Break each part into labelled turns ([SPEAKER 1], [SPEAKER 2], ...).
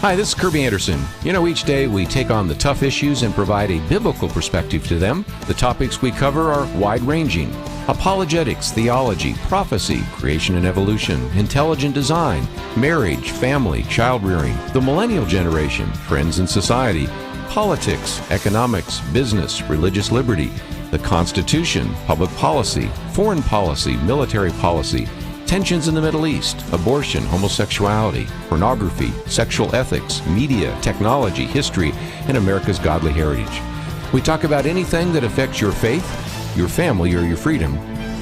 [SPEAKER 1] Hi, this is Kirby Anderson. You know, each day we take on the tough issues and provide a biblical perspective to them. The topics we cover are wide-ranging: apologetics, theology, prophecy, creation and evolution, intelligent design, marriage, family, child-rearing, the millennial generation, trends in society, politics, economics, business, religious liberty, the Constitution, public policy, foreign policy, military policy, tensions in the Middle East, abortion, homosexuality, pornography, sexual ethics, media, technology, history, and America's godly heritage. We talk about anything that affects your faith, your family, or your freedom.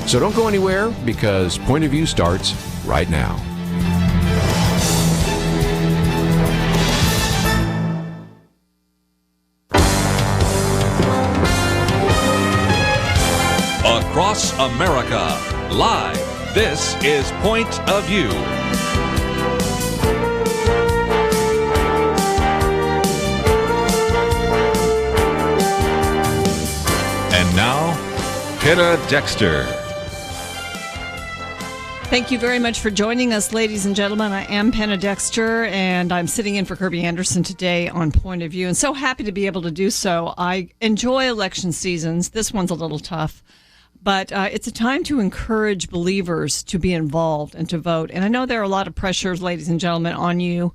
[SPEAKER 1] So don't go anywhere, because Point of View starts right now.
[SPEAKER 2] Across America, live. This is Point of View. And now, Penna Dexter.
[SPEAKER 3] Thank you very much for joining us, ladies and gentlemen. I am Penna Dexter, and I'm sitting in for Kirby Anderson today on Point of View, and so happy to be able to do so. I enjoy election seasons. This one's a little tough. But it's a time to encourage believers to be involved and to vote. And I know there are a lot of pressures, ladies and gentlemen, on you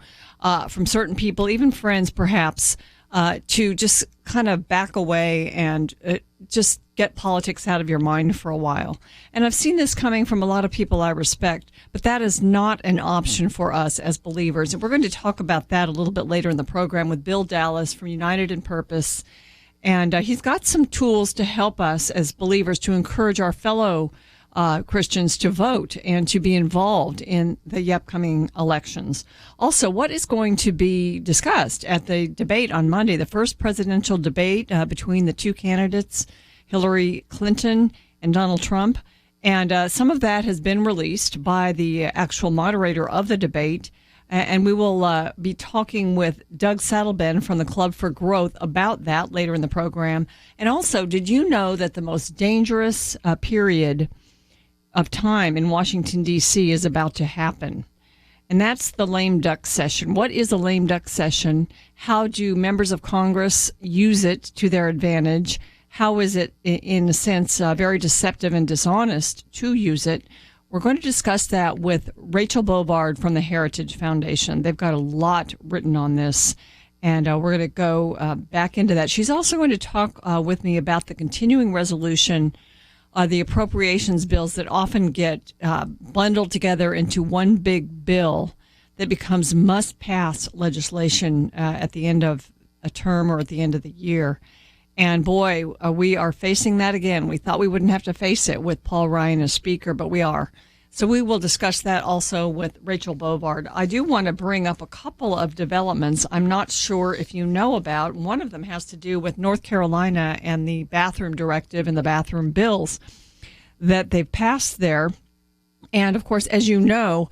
[SPEAKER 3] from certain people, even friends perhaps, to just kind of back away and just get politics out of your mind for a while. And I've seen this coming from a lot of people I respect, but that is not an option for us as believers. And we're going to talk about that a little bit later in the program with Bill Dallas from United in Purpose. And he's got some tools to help us as believers to encourage our fellow Christians to vote and to be involved in the upcoming elections. Also, what is going to be discussed at the debate on Monday, the first presidential debate between the two candidates, Hillary Clinton and Donald Trump. And some of that has been released by the actual moderator of the debate. And we will be talking with Doug Sachtleben from the Club for Growth about that later in the program. And also, did you know that the most dangerous period of time in Washington, D.C. is about to happen? And that's the lame duck session. What is a lame duck session? How do members of Congress use it to their advantage? How is it, in a sense, very deceptive and dishonest to use it? We're going to discuss that with Rachel Bovard from the Heritage Foundation. They've got a lot written on this, and we're going to go back into that. She's also going to talk with me about the continuing resolution, the appropriations bills that often get bundled together into one big bill that becomes must-pass legislation at the end of a term or at the end of the year. And boy, we are facing that again. We thought we wouldn't have to face it with Paul Ryan as Speaker, but we are. So we will discuss that also with Rachel Bovard. I do want to bring up a couple of developments I'm not sure if you know about. One of them has to do with North Carolina and the bathroom directive and the bathroom bills that they've passed there. And of course, as you know,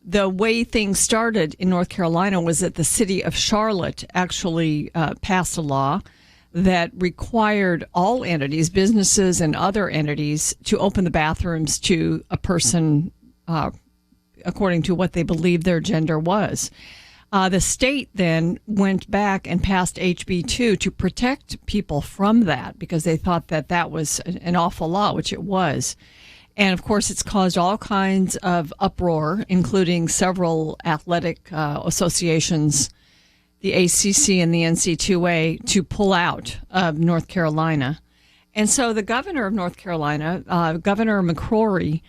[SPEAKER 3] the way things started in North Carolina was that the city of Charlotte actually passed a law that required all entities, businesses and other entities, to open the bathrooms to a person according to what they believed their gender was. The state then went back and passed HB 2 to protect people from that because they thought that that was an awful law, which it was. And, of course, it's caused all kinds of uproar, including several athletic associations, the ACC and the NC2A, to pull out of North Carolina. And so the governor of North Carolina, Governor McCrory,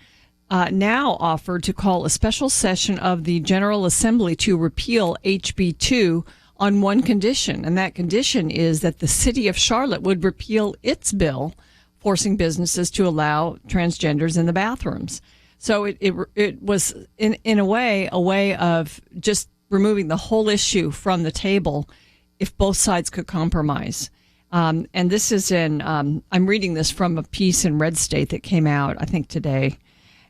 [SPEAKER 3] now offered to call a special session of the General Assembly to repeal HB 2 on one condition. And that condition is that the city of Charlotte would repeal its bill forcing businesses to allow transgenders in the bathrooms. So it was, in a way of just removing the whole issue from the table if both sides could compromise. And this is I'm reading this from a piece in Red State that came out, I think, today.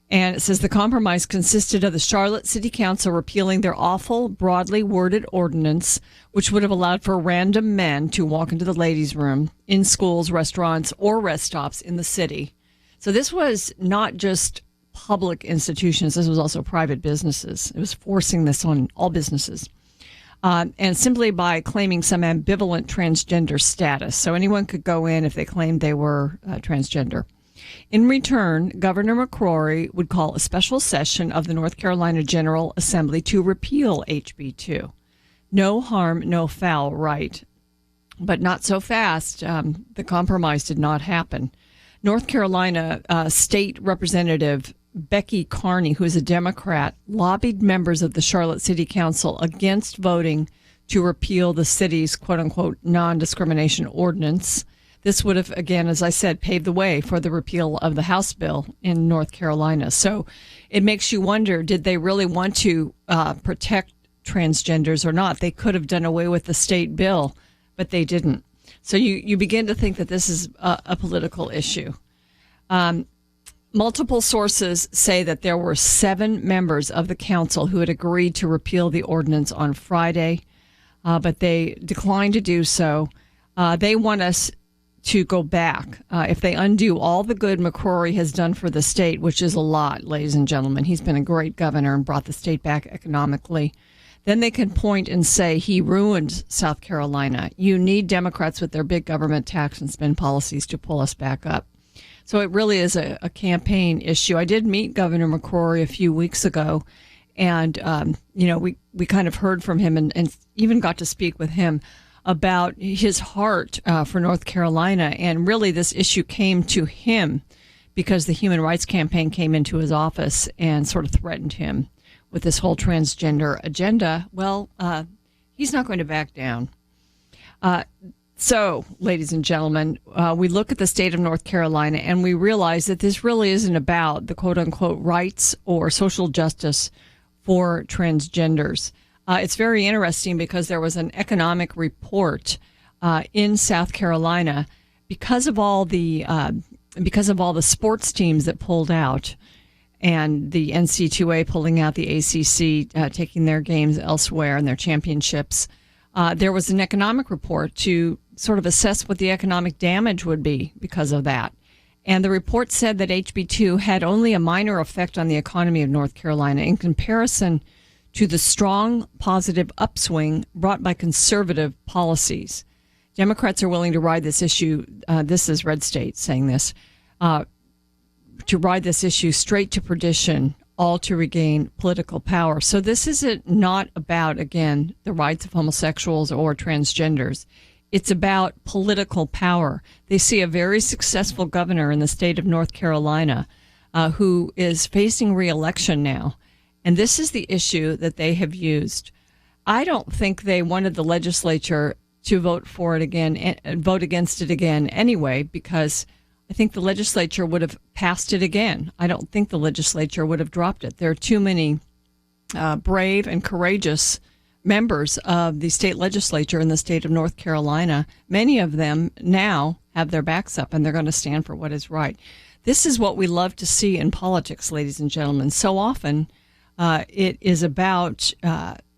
[SPEAKER 3] And it says the compromise consisted of the Charlotte City Council repealing their awful, broadly worded ordinance, which would have allowed for random men to walk into the ladies' room in schools, restaurants, or rest stops in the city. So this was not just public institutions. This was also private businesses. It was forcing this on all businesses. and simply by claiming some ambivalent transgender status. So anyone could go in if they claimed they were transgender. In return, Governor McCrory would call a special session of the North Carolina General Assembly to repeal HB 2. No harm, no foul, right? But not so fast. The compromise did not happen. North Carolina State Representative Becky Carney, who is a Democrat, lobbied members of the Charlotte City Council against voting to repeal the city's quote-unquote non-discrimination ordinance. This would have, again, as I said, paved the way for the repeal of the House bill in North Carolina. So it makes you wonder, did they really want to protect transgenders or not? They could have done away with the state bill, but they didn't. So you begin to think that this is a political issue. Multiple sources say that there were 7 members of the council who had agreed to repeal the ordinance on Friday, but they declined to do so. They want us to go back. If they undo all the good McCrory has done for the state, which is a lot, ladies and gentlemen, he's been a great governor and brought the state back economically, then they can point and say he ruined South Carolina. You need Democrats with their big government tax and spend policies to pull us back up. So it really is a campaign issue. I did meet Governor McCrory a few weeks ago, and we kind of heard from him and even got to speak with him about his heart for North Carolina. And really this issue came to him because the Human Rights Campaign came into his office and sort of threatened him with this whole transgender agenda. Well, he's not going to back down. So, ladies and gentlemen, we look at the state of North Carolina and we realize that this really isn't about the quote-unquote rights or social justice for transgenders. It's very interesting because there was an economic report in South Carolina because of all the sports teams that pulled out and the NC2A pulling out, the ACC taking their games elsewhere and their championships. There was an economic report to sort of assess what the economic damage would be because of that. And the report said that HB2 had only a minor effect on the economy of North Carolina in comparison to the strong positive upswing brought by conservative policies. Democrats are willing to ride this issue. This is Red State saying this, to ride this issue straight to perdition, all to regain political power. So this isn't not about, again, the rights of homosexuals or transgenders. It's about political power. They see a very successful governor in the state of North Carolina who is facing re-election now. And this is the issue that they have used. I don't think they wanted the legislature to vote for it again and vote against it again anyway, because I think the legislature would have passed it again. I don't think the legislature would have dropped it. There are too many brave and courageous members of the state legislature in the state of North Carolina. Many of them now have their backs up and they're going to stand for what is right. This is what we love to see in politics, ladies and gentlemen. So often it is about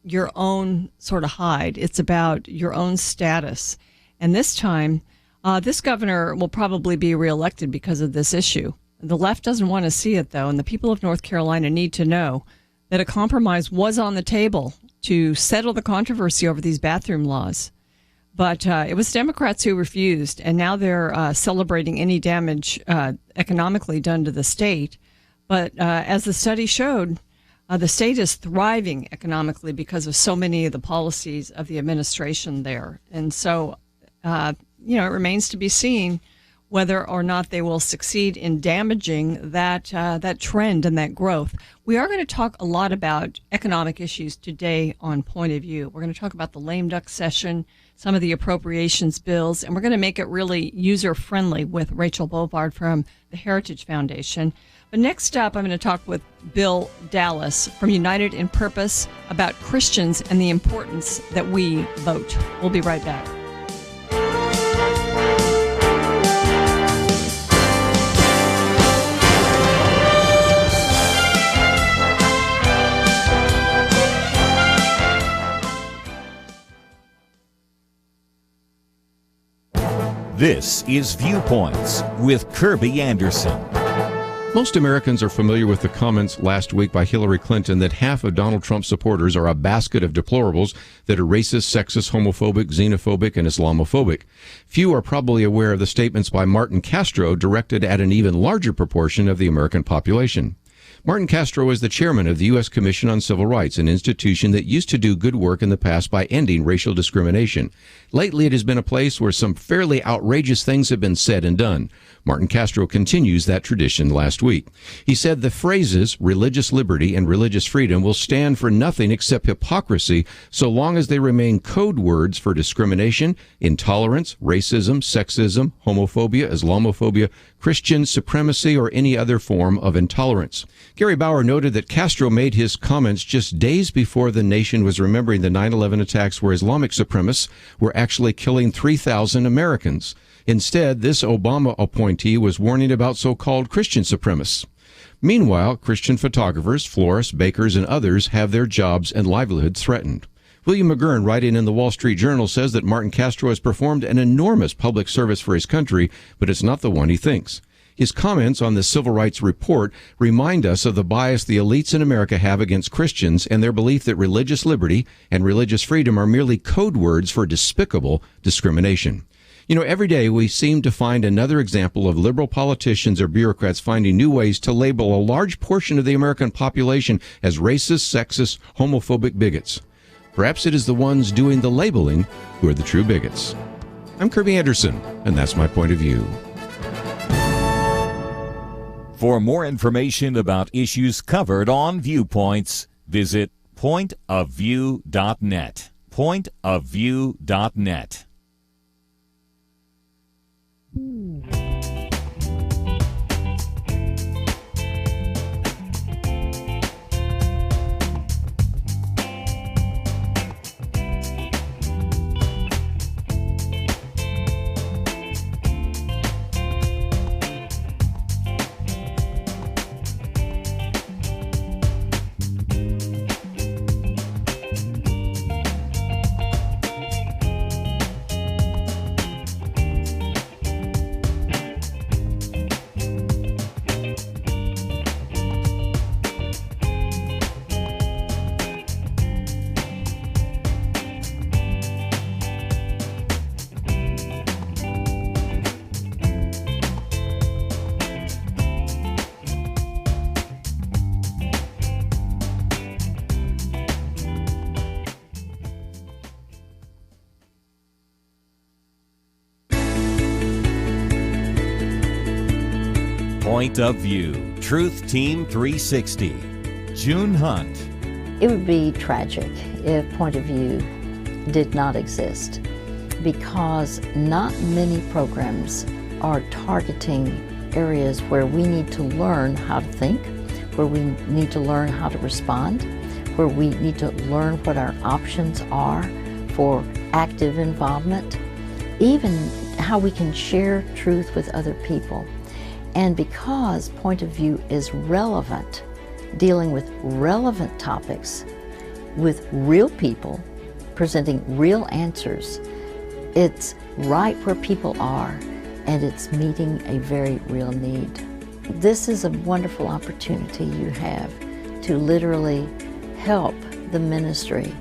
[SPEAKER 3] your own sort of hide. It's about your own status. And this time, this governor will probably be reelected because of this issue. The left doesn't want to see it, though, and the people of North Carolina need to know that a compromise was on the table to settle the controversy over these bathroom laws. But it was Democrats who refused, and now they're celebrating any damage economically done to the state. But as the study showed, the state is thriving economically because of so many of the policies of the administration there. And so, it remains to be seen whether or not they will succeed in damaging that trend and that growth. We are going to talk a lot about economic issues today on Point of View. We're going to talk about the lame duck session, some of the appropriations bills, and we're going to make it really user-friendly with Rachel Bovard from the Heritage Foundation. But next up, I'm going to talk with Bill Dallas from United in Purpose about Christians and the importance that we vote. We'll be right back.
[SPEAKER 4] This is Viewpoints with Kirby Anderson.
[SPEAKER 1] Most Americans are familiar with the comments last week by Hillary Clinton that half of Donald Trump's supporters are a basket of deplorables that are racist, sexist, homophobic, xenophobic, and Islamophobic. Few are probably aware of the statements by Martin Castro directed at an even larger proportion of the American population. Martin Castro is the chairman of the U.S. Commission on Civil Rights, an institution that used to do good work in the past by ending racial discrimination. Lately, it has been a place where some fairly outrageous things have been said and done. Martin Castro continues that tradition last week. He said the phrases religious liberty and religious freedom will stand for nothing except hypocrisy so long as they remain code words for discrimination, intolerance, racism, sexism, homophobia, Islamophobia, Christian supremacy, or any other form of intolerance. Gary Bauer noted that Castro made his comments just days before the nation was remembering the 9/11 attacks where Islamic supremacists were actually killing 3,000 Americans. Instead, this Obama appointee was warning about so-called Christian supremacists. Meanwhile, Christian photographers, florists, bakers, and others have their jobs and livelihoods threatened. William McGurn, writing in the Wall Street Journal, says that Martin Castro has performed an enormous public service for his country, but it's not the one he thinks. His comments on the Civil Rights Report remind us of the bias the elites in America have against Christians and their belief that religious liberty and religious freedom are merely code words for despicable discrimination. You know, every day we seem to find another example of liberal politicians or bureaucrats finding new ways to label a large portion of the American population as racist, sexist, homophobic bigots. Perhaps it is the ones doing the labeling who are the true bigots. I'm Kirby Anderson, and that's my point of view.
[SPEAKER 4] For more information about issues covered on Viewpoints, visit pointofview.net. Pointofview.net. Point of View, Truth Team 360, June Hunt.
[SPEAKER 5] It would be tragic if Point of View did not exist, because not many programs are targeting areas where we need to learn how to think, where we need to learn how to respond, where we need to learn what our options are for active involvement, even how we can share truth with other people. And because Point of View is relevant, dealing with relevant topics, with real people, presenting real answers, it's right where people are, and it's meeting a very real need. This is a wonderful opportunity you have to literally help the ministry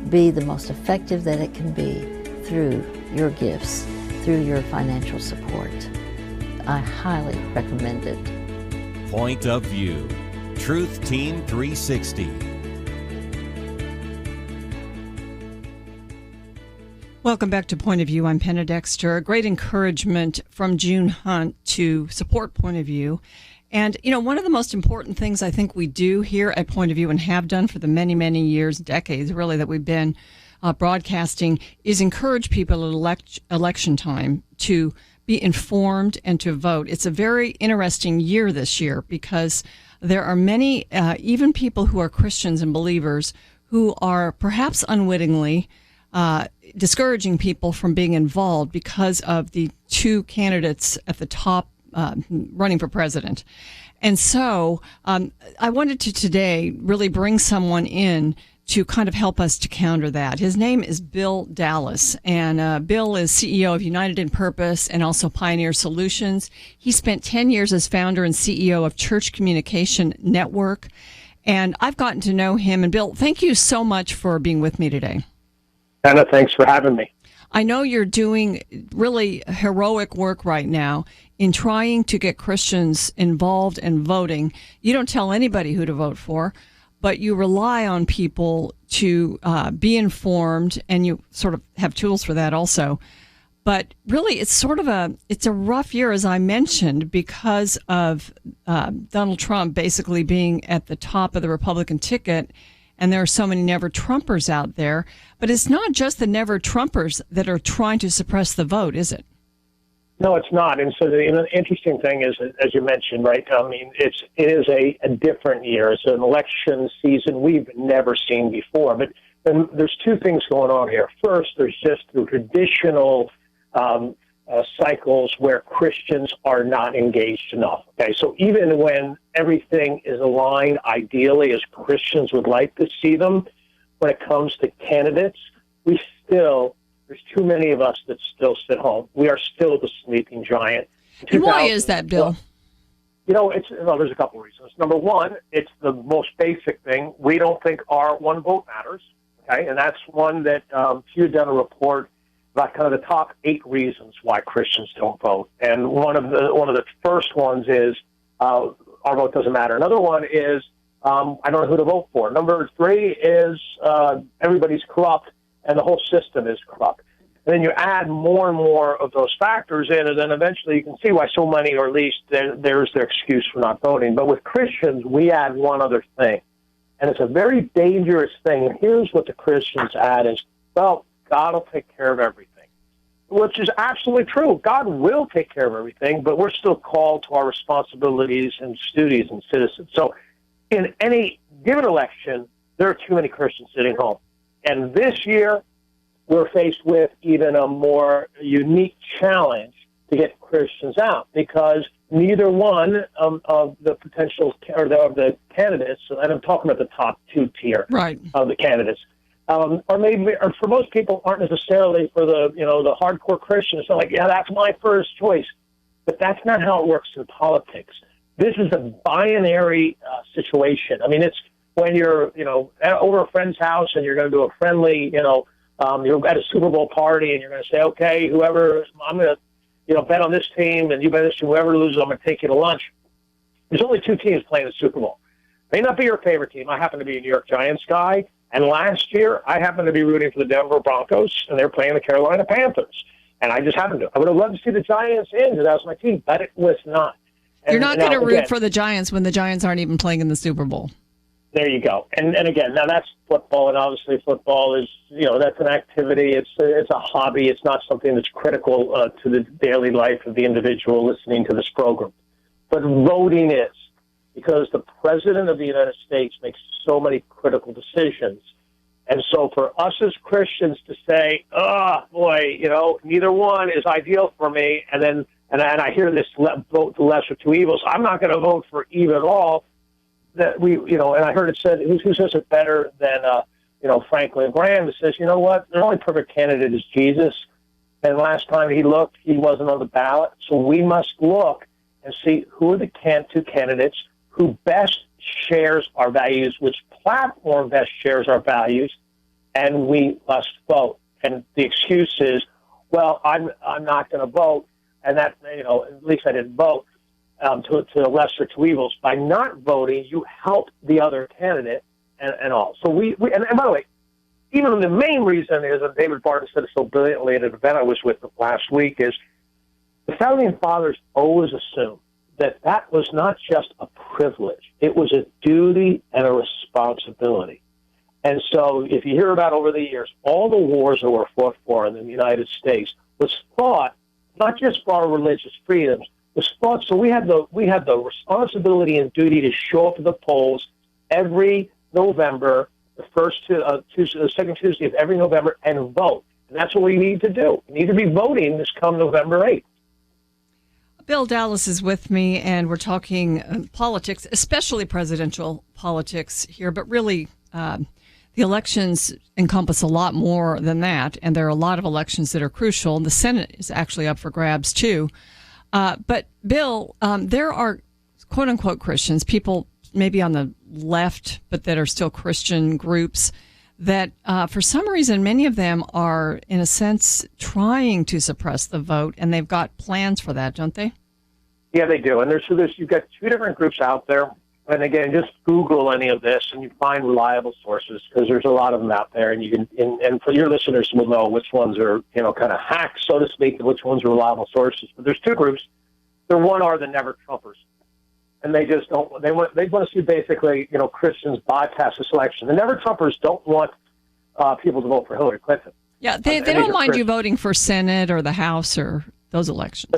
[SPEAKER 5] be the most effective that it can be through your gifts, through your financial support. I highly recommend it.
[SPEAKER 4] Point of View, Truth Team 360.
[SPEAKER 3] Welcome back to Point of View. I'm Penna Dexter. A great encouragement from June Hunt to support Point of View. And, you know, one of the most important things I think we do here at Point of View and have done for the many, many years, decades really, that we've been broadcasting is encourage people at election time to be informed and to vote. It's a very interesting year this year because there are many, even people who are Christians and believers, who are perhaps unwittingly discouraging people from being involved because of the two candidates at the top running for president. And so I wanted to today really bring someone in to kind of help us to counter that. His name is Bill Dallas, and Bill is CEO of United in Purpose and also Pioneer Solutions. He spent 10 years as founder and CEO of Church Communication Network, and I've gotten to know him. And Bill, thank you so much for being with me today.
[SPEAKER 6] Anna, thanks for having me.
[SPEAKER 3] I know you're doing really heroic work right now in trying to get Christians involved in voting. You don't tell anybody who to vote for, but you rely on people to be informed, and you sort of have tools for that also. But really, it's a rough year, as I mentioned, because of Donald Trump basically being at the top of the Republican ticket, and there are so many never-Trumpers out there. But it's not just the never-Trumpers that are trying to suppress the vote, is it?
[SPEAKER 6] No, it's not. And so the interesting thing is, as you mentioned, right, I mean, it is a different year. It's an election season we've never seen before. But then there's two things going on here. First, there's just the traditional cycles where Christians are not engaged enough. Okay, so even when everything is aligned ideally as Christians would like to see them, when it comes to candidates, there's too many of us that still sit home. We are still the sleeping giant.
[SPEAKER 3] And why is that, Bill?
[SPEAKER 6] There's a couple of reasons. Number one, it's the most basic thing. We don't think our one vote matters. Okay, and that's one that Pew done a report about kind of the top 8 reasons why Christians don't vote. And one of the first ones is our vote doesn't matter. Another one is I don't know who to vote for. Number 3 is everybody's corrupt and the whole system is corrupt. And then you add more and more of those factors in, and then eventually you can see why so many, or at least there's their excuse for not voting. But with Christians, we add one other thing, and it's a very dangerous thing. And here's what the Christians add is, well, God will take care of everything, which is absolutely true. God will take care of everything, but we're still called to our responsibilities and duties and citizens. So in any given election, there are too many Christians sitting home. And this year, we're faced with even a more unique challenge to get Christians out, because neither one of the potential or the candidates, and I'm talking about the top 2 tier of the candidates, or for most people aren't necessarily for the hardcore Christians. So like, yeah, that's my first choice, but that's not how it works in politics. This is a binary situation. I mean, it's when you're, over a friend's house and you're going to do a friendly, you're at a Super Bowl party and you're going to say, okay, whoever, I'm going to, bet on this team and you bet this team, whoever loses, I'm going to take you to lunch. There's only 2 teams playing the Super Bowl. May not be your favorite team. I happen to be a New York Giants guy. And last year, I happened to be rooting for the Denver Broncos, and they're playing the Carolina Panthers. And I just happened to. I would have loved to see the Giants in, because that was my team, but it was not.
[SPEAKER 3] You're not going to root for the Giants when the Giants aren't even playing in the Super Bowl.
[SPEAKER 6] There you go. And again, now that's football, and obviously football is, that's an activity. It's a hobby. It's not something that's critical to the daily life of the individual listening to this program. But voting is, because the President of the United States makes so many critical decisions. And so for us as Christians to say, neither one is ideal for me, and I hear this, vote the lesser 2 evils, I'm not going to vote for either at all. That and I heard it said, who says it better than, Franklin Graham, that says, you know what, the only perfect candidate is Jesus. And last time he looked, he wasn't on the ballot. So we must look and see who are the 2 candidates who best shares our values, which platform best shares our values, and we must vote. And the excuse is, well, I'm not going to vote, and that, at least I didn't vote. To the lesser 2 evils. By not voting, you help the other candidate and all. So and by the way, even the main reason is, and David Barton said it so brilliantly at an event I was with last week, is the Founding Fathers always assumed that was not just a privilege. It was a duty and a responsibility. And so if you hear about over the years, all the wars that were fought for in the United States was fought not just for our religious freedoms, was fought so we had the responsibility and duty to show up at the polls every November, the second Tuesday of every November, and vote. And that's what we need to do. We need to be voting this come November 8th.
[SPEAKER 3] Bill Dallas is with me, and we're talking politics, especially presidential politics here, but really the elections encompass a lot more than that, and there are a lot of elections that are crucial. And the Senate is actually up for grabs too. But Bill, there are quote unquote Christians, people maybe on the left, but that are still Christian groups that for some reason, many of them are, in a sense, trying to suppress the vote, and they've got plans for that, don't they?
[SPEAKER 6] Yeah, they do. And you've got two different groups out there. And again, just Google any of this, and you find reliable sources, because there's a lot of them out there. And you can, and for your listeners, will know which ones are, kind of hacks, so to speak, and which ones are reliable sources. But there's two groups. One are the Never Trumpers, and they just don't. They want to see basically, Christians bypass this election. The Never Trumpers don't want people to vote for Hillary Clinton.
[SPEAKER 3] Yeah, they don't mind you voting for Senate or the House or those elections.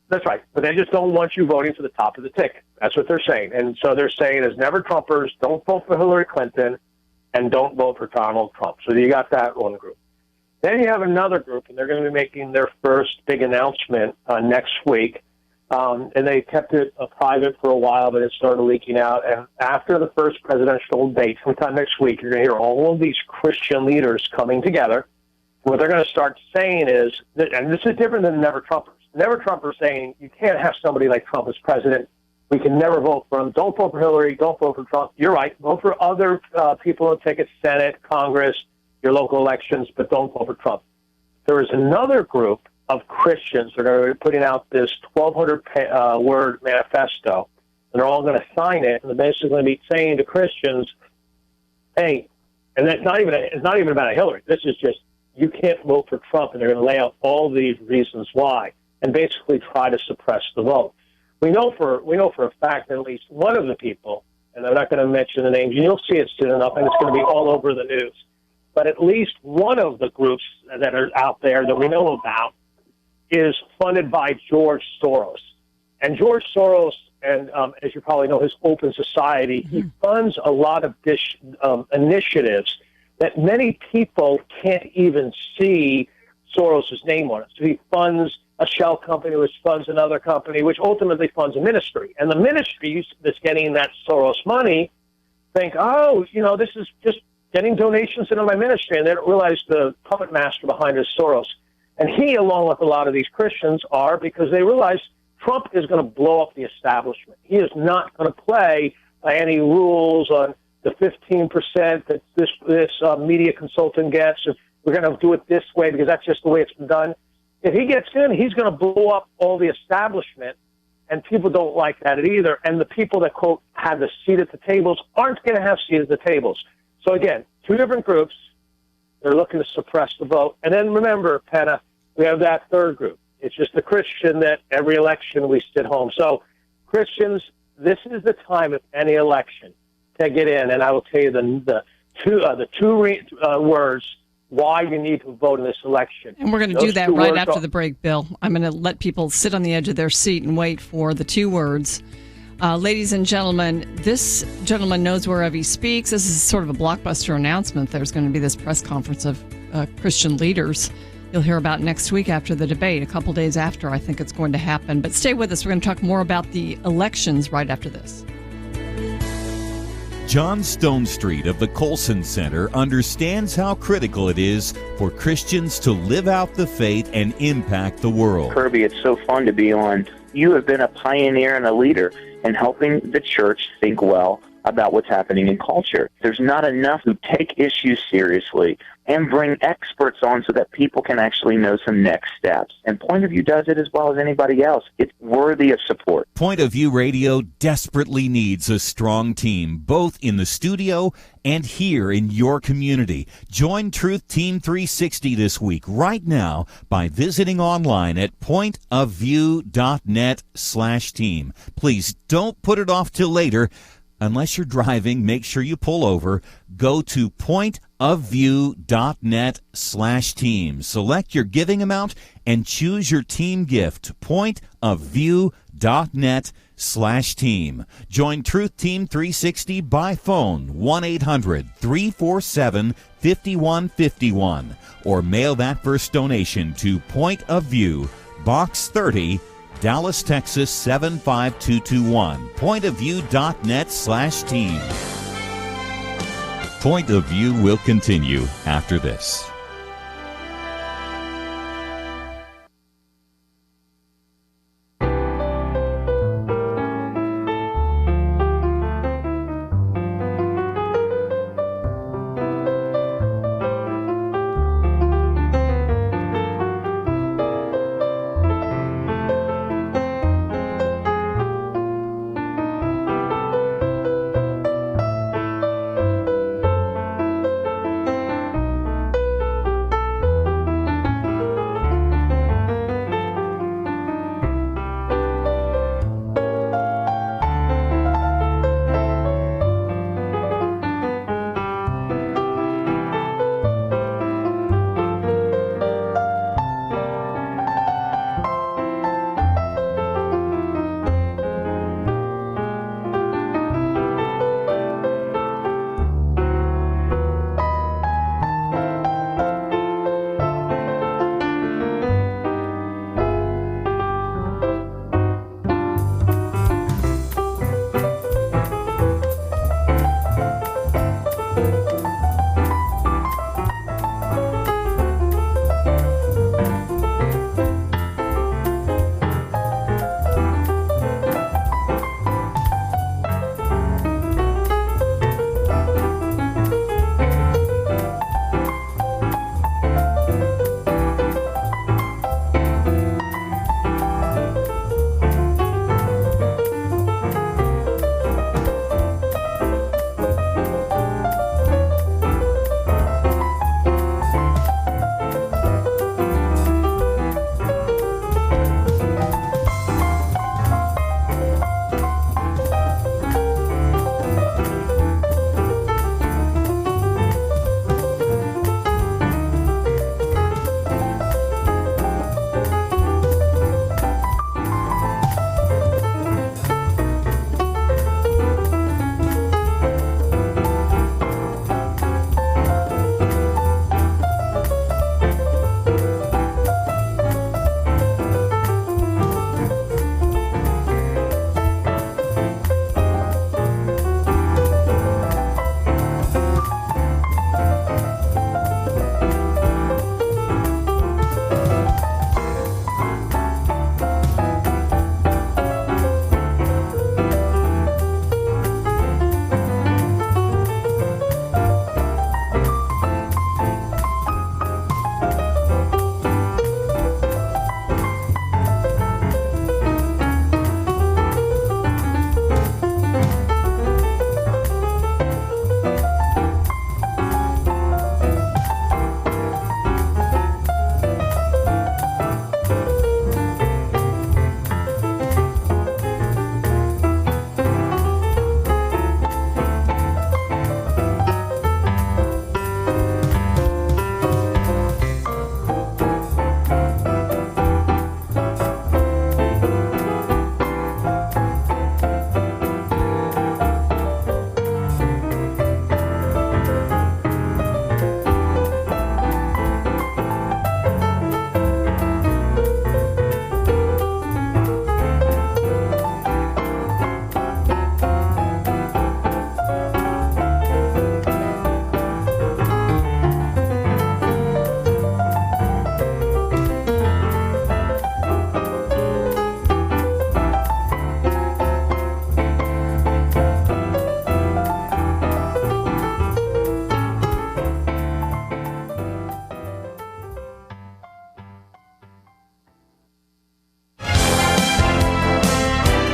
[SPEAKER 6] That's right. But they just don't want you voting for the top of the ticket. That's what they're saying. And so they're saying, as Never Trumpers, don't vote for Hillary Clinton and don't vote for Donald Trump. So you got that one group. Then you have another group, and they're going to be making their first big announcement next week. And they kept it private for a while, but it started leaking out. And after the first presidential debate, sometime next week, you're going to hear all of these Christian leaders coming together. What they're going to start saying is, and this is different than the Never Trumpers. Never Trumpers saying you can't have somebody like Trump as president. We can never vote for him. Don't vote for Hillary. Don't vote for Trump. You're right. Vote for other people who take it, Senate, Congress, your local elections, but don't vote for Trump. There is another group of Christians that are putting out this 1,200-word manifesto, and they're all going to sign it, and they're basically going to be saying to Christians, hey, and it's not even about Hillary. This is just, you can't vote for Trump, and they're going to lay out all these reasons why, and basically try to suppress the vote. We know for a fact that at least one of the people, and I'm not going to mention the names, and you'll see it soon enough, and it's going to be all over the news, but at least one of the groups that are out there that we know about is funded by George Soros. And George Soros, and as you probably know, his Open Society, he funds a lot of initiatives that many people can't even see Soros' name on it. So he funds a shell company, which funds another company, which ultimately funds a ministry. And the ministry that's getting that Soros money think, this is just getting donations into my ministry. And they don't realize the puppet master behind it is Soros. And he, along with a lot of these Christians, are, because they realize Trump is going to blow up the establishment. He is not going to play by any rules on the 15% that this media consultant gets. If we're going to do it this way because that's just the way it's been done. If he gets in, he's going to blow up all the establishment, and people don't like that either. And the people that, quote, have the seat at the tables aren't going to have seat at the tables. So, again, two different groups. They're looking to suppress the vote. And then remember, Penna, we have that third group. It's just the Christian that every election we sit home. So, Christians, this is the time of any election to get in. And I will tell you the two words why you need to vote in this election.
[SPEAKER 3] And we're going to do that right after the break, Bill. I'm going to let people sit on the edge of their seat and wait for the two words. Ladies and gentlemen, this gentleman knows wherever he speaks. This is sort of a blockbuster announcement. There's going to be this press conference of Christian leaders you'll hear about next week after the debate, a couple days after I think it's going to happen. But stay with us. We're going to talk more about the elections right after this.
[SPEAKER 4] John Stonestreet of the Colson Center understands how critical it is for Christians to live out the faith and impact the world.
[SPEAKER 7] Kirby, it's so fun to be on. You have been a pioneer and a leader in helping the church think well about what's happening in culture. There's not enough who take issues seriously and bring experts on so that people can actually know some next steps. And Point of View does it as well as anybody else. It's worthy of support.
[SPEAKER 4] Point of View Radio desperately needs a strong team, both in the studio and here in your community. Join Truth Team 360 this week right now by visiting online at pointofview.net/team. Please don't put it off till later. Unless you're driving, make sure you pull over. Go to pointofview.net/team. Select your giving amount and choose your team gift. Pointofview.net/team. Join Truth Team 360 by phone, 1-800-347-5151. Or mail that first donation to Point of View, Box 30, Dallas, Texas 75221. Pointofview.net/team. Point of View will continue after this.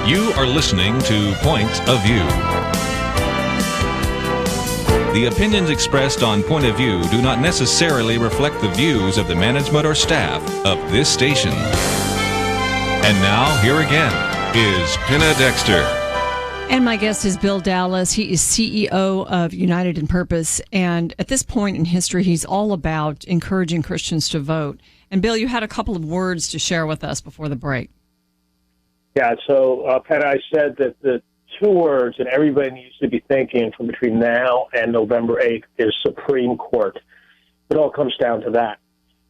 [SPEAKER 2] You are listening to Point of View. The opinions expressed on Point of View do not necessarily reflect the views of the management or staff of this station. And now, here again, is Penna Dexter.
[SPEAKER 3] And my guest is Bill Dallas. He is CEO of United in Purpose. And at this point in history, he's all about encouraging Christians to vote. And Bill, you had a couple of words to share with us before the break.
[SPEAKER 6] Yeah, so Penna, I said that the two words that everybody needs to be thinking from between now and November 8th is Supreme Court. It all comes down to that.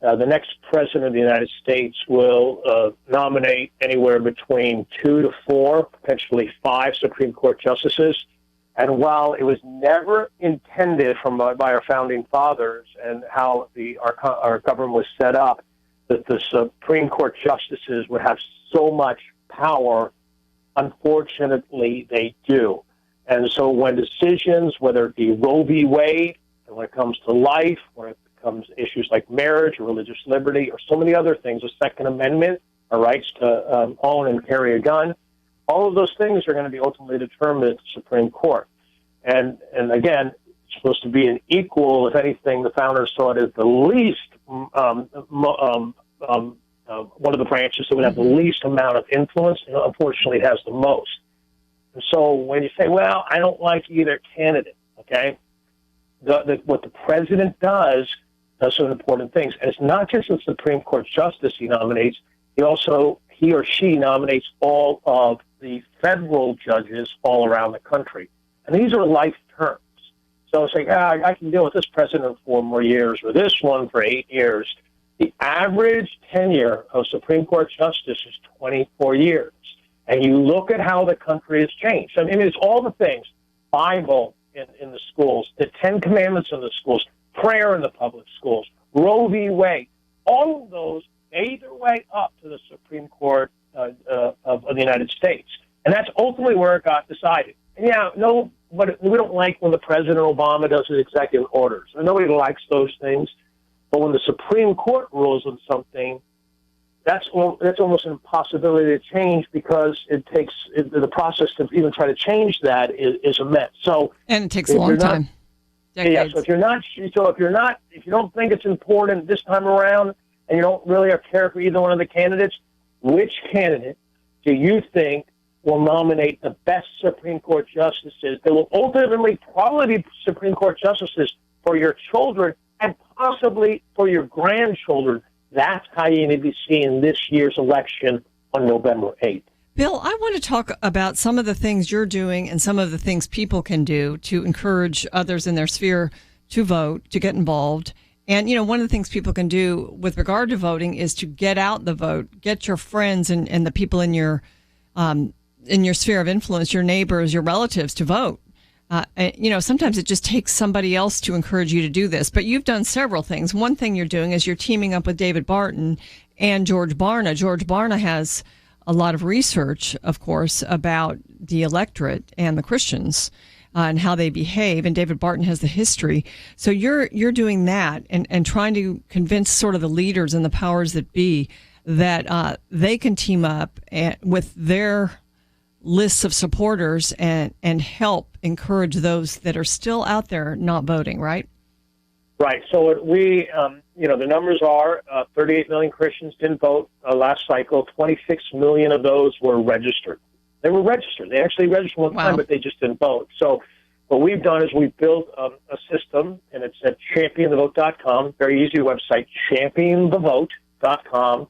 [SPEAKER 6] The next president of the United States will nominate anywhere between 2 to 4, potentially 5 Supreme Court justices. And while it was never intended by our founding fathers and how our government was set up, that the Supreme Court justices would have so much power, unfortunately, they do. And so when decisions, whether it be Roe v. Wade, and when it comes to life, when it comes to issues like marriage or religious liberty or so many other things, the Second Amendment, our rights to own and carry a gun, all of those things are going to be ultimately determined at the Supreme Court. And again, it's supposed to be an equal, if anything, the founders saw it as the least, one of the branches that would have the least amount of influence, and unfortunately it has the most. And so when you say, well, I don't like either candidate, okay, what the president does some important things. And it's not just the Supreme Court justice he nominates, he or she nominates all of the federal judges all around the country. And these are life terms. So it's like, I can deal with this president for 4 more years or this one for 8 years. The average tenure of Supreme Court justice is 24 years. And you look at how the country has changed. I mean, it's all the things, Bible in the schools, the 10 Commandments in the schools, prayer in the public schools, Roe v. Wade, all of those made their way up to the Supreme Court of the United States. And that's ultimately where it got decided. And but we don't like when the President Obama does his executive orders. And nobody likes those things. But when the Supreme Court rules on something, that's almost an impossibility to change because it takes the process to even try to change that is immense. So
[SPEAKER 3] and it takes a long time. Decades.
[SPEAKER 6] Yeah. So if you don't think it's important this time around, and you don't really care for either one of the candidates, which candidate do you think will nominate the best Supreme Court justices that will ultimately probably be Supreme Court justices for your children and possibly for your grandchildren? That's how you need to be seeing this year's election on November 8th.
[SPEAKER 3] Bill, I want to talk about some of the things you're doing and some of the things people can do to encourage others in their sphere to vote, to get involved. And, one of the things people can do with regard to voting is to get out the vote, get your friends and the people in your sphere of influence, your neighbors, your relatives to vote. Sometimes it just takes somebody else to encourage you to do this. But you've done several things. One thing you're doing is you're teaming up with David Barton and George Barna. George Barna has a lot of research, of course, about the electorate and the Christians and how they behave. And David Barton has the history. So you're doing that and trying to convince sort of the leaders and the powers that be that they can team up with their lists of supporters and help encourage those that are still out there not voting, right?
[SPEAKER 6] Right. So the numbers are 38 million Christians didn't vote last cycle. 26 million of those were registered. They were registered. They actually registered one time, but they just didn't vote. So what we've done is we've built a system, and it's at championthevote.com. Very easy website, championthevote.com.